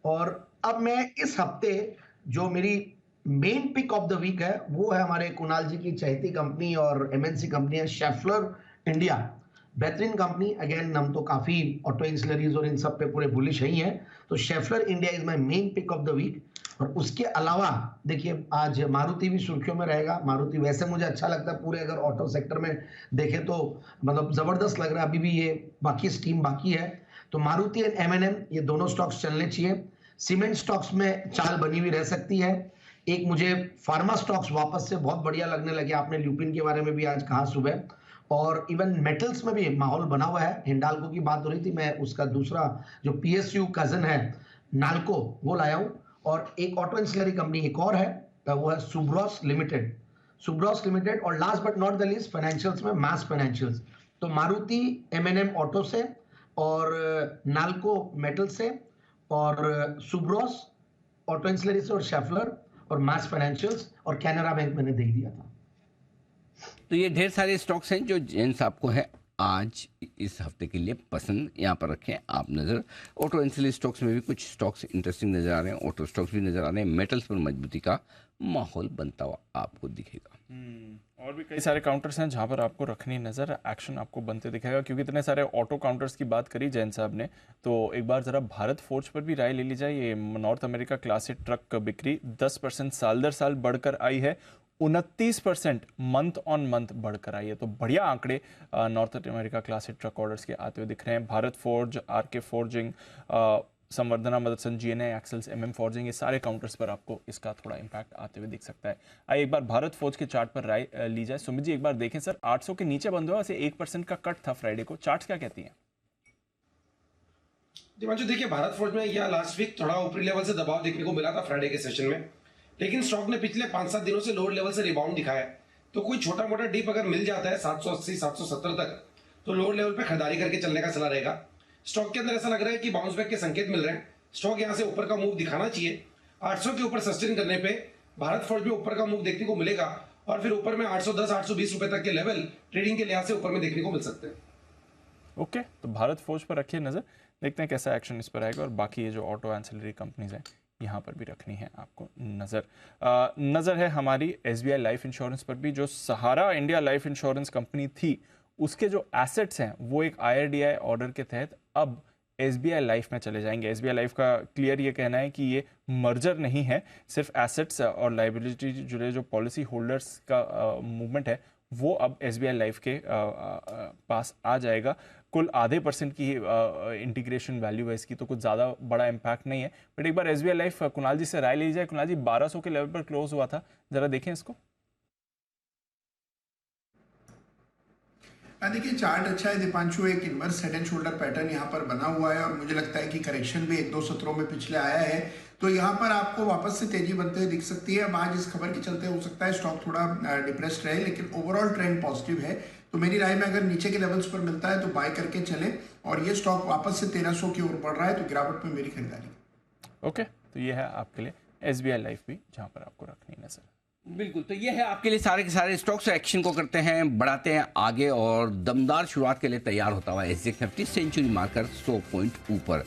और अब मैं इस हफ्ते जो मेरी main pick of the week है वो है हमारे कुणाल जी की चहेती कंपनी और एमएनसी कंपनी है शेफलर इंडिया। बेहतरीन कंपनी, अगेन हम तो काफी ऑटो इंसलरीज और इन सब पे पूरे बुलिश ही हैं। तो Schaeffler India is my main pick of the week. और उसके अलावा देखिए, आज मारुति भी सुर्खियों में रहेगा। मारुति वैसे मुझे अच्छा लगता है, पूरे अगर ऑटो सेक्टर में देखें तो मतलब जबरदस्त लग रहा है, अभी भी ये बाकी स्टीम बाकी है। तो मारुति एंड एमएनएम, ये दोनों स्टॉक्स चलने चाहिए। सीमेंट स्टॉक्स में चाल बनी हुई रह सकती है। एक मुझे फार्मा स्टॉक्स वापस से बहुत बढ़िया लगने लगे, आपने ल्यूपिन के बारे में भी आज कहा सुबह। और इवन मेटल्स में भी माहौल बना हुआ है। हिंडाल्को की बात हो रही थी, मैं उसका दूसरा जो पीएसयू कजन है नाल्को, वो लाया हूं। और एक ऑटो इंसलरी कंपनी एक और है, वो है सुब्रॉस लिमिटेड। सुब्रॉस लिमिटेड, और last but not the least financials में मास फाइनेंशियल्स। तो मारुति एमएनएम ऑटो से, और नाल्को मेटल से, और सुब्रोस, ऑटो इंसुलेरिस और शेफलर और मास फाइनेंशियल्स और कैनरा बैंक मैंने देख दिया था। तो ये ढेर सारे स्टॉक्स हैं जो जेंस आपको है आज इस हफ्ते के लिए पसंद यहाँ पर रखें आप नज़र। ऑटो एंसिलरी स्टॉक्स में भी कुछ स्टॉक्स इंटरेस्टिंग नज़र आ रहे हैं, ऑटो स्टॉक्स भी नज़र आ रहे हैं, मेटल्स पर मजबूती का माहौल बनता हुआ आपको दिखेगा। और भी कई सारे काउंटर्स हैं जहां पर आपको रखनी नज़र, एक्शन आपको बनते दिखेगा, क्योंकि इतने सारे ऑटो काउंटर्स की बात करी जैन साहब ने, तो एक बार ज़रा भारत फोर्ज पर भी राय ले ली जाए। ये नॉर्थ अमेरिका क्लास 8 ट्रक बिक्री 10% साल दर साल बढ़कर आई है, 29% मंथ ऑन मंथ बढ़कर आई है। तो बढ़िया आंकड़े north America class 8 truck orders के आते हुए दिख रहे हैं। भारत फोर्ज, आरके फोर्जिंग, संवर्धना मदरसन, जीएनआई एक्सेल्स, एमएम फोर्जिंग, ये सारे काउंटर्स पर आपको इसका थोड़ा इंपैक्ट आते हुए दिख सकता है। आइए एक बार भारत फोर्ज के चार्ट पर राय ली जाए। सुमित जी एक बार देखें सर, 800 के नीचे बंद हुआ, वैसे 1% का कट था फ्राइडे को, चार्ट्स क्या कहती हैं? दिवांशु देखिए, भारत फोर्ज में यह लास्ट वीक थोड़ा ऊपरी लेवल से दबाव देखने को मिला था फ्राइडे के सेशन में, लेकिन स्टॉक ने पिछले 5-7 दिनों से लोअर लेवल से रिबाउंड दिखाया है। तो कोई छोटा मोटा डीप अगर मिल जाता है 780 770 तक, तो लोअर लेवल पे खरीदारी करके चलने का सलाह रहेगा। स्टॉक के अंदर ऐसा लग रहा है कि बाउंस बैक के संकेत मिल रहे हैं, स्टॉक यहां से ऊपर का मूव दिखाना चाहिए। 800 के ऊपर सस्टेन करने पे भारत फोर्ज में ऊपर का मूव देखने को मिलेगा और फिर ऊपर में 810 820 रुपए तक के लेवल ट्रेडिंग के लिहाज से ऊपर में देखने को मिल सकते हैं। ओके, तो भारत फोर्ज पर रखिए नज़र, देखते हैं कैसा एक्शन इस पर आएगा। और बाकी ये जो ऑटो एंसिलरी कंपनीज हैं यहाँ पर भी रखनी है आपको नज़र। नज़र है हमारी एसबीआई लाइफ इंश्योरेंस पर भी। जो सहारा इंडिया लाइफ इंश्योरेंस कंपनी थी, उसके जो एसेट्स हैं वो एक आईआरडीआई ऑर्डर के तहत अब एसबीआई लाइफ में चले जाएंगे। एसबीआई लाइफ का क्लियर ये कहना है कि ये मर्जर नहीं है, सिर्फ एसेट्स और लाइबिलिटी जुड़े जो पॉलिसी होल्डर्स का मूवमेंट है वो अब एसबीआई लाइफ के पास आ जाएगा। कुल %0.5% की इंटीग्रेशन वैल्यू है इसकी, तो कुछ ज़्यादा बड़ा इम्पैक्ट नहीं है। बट एक बार एसबीआई लाइफ कुणाल जी से राय ली जाए। कुणाल जी, 1200 के लेवल पर क्लोज हुआ था, जरा देखें इसको। देखिए चार्ट अच्छा है दीपांशु, एक inverse head and shoulder pattern यहाँ पर बना हुआ है और मुझे लगता है कि करेक्शन भी 1-2 सत्रों में पिछले आया है, तो यहाँ पर आपको वापस से तेजी बनते हुए दिख सकती है। अब आज इस खबर के चलते हो सकता है स्टॉक थोड़ा डिप्रेस्ड रहे, लेकिन ओवरऑल ट्रेंड पॉजिटिव है। तो मेरी राय में अगर नीचे के लेवल्स पर मिलता है तो बाय करके चले, और ये स्टॉक वापस से 1300 की ओर बढ़ रहा है तो गिरावट में मेरी खरीदारी। ओके, तो ये है आपके लिए एसबीआई लाइफ भी, जहाँ पर आपको रखनी नजर। बिल्कुल, तो ये है आपके लिए सारे के सारे स्टॉक्स। एक्शन को करते हैं, बढ़ाते हैं आगे और दमदार शुरुआत के लिए तैयार होता हुआ SGX Nifty century marker 100 point ऊपर।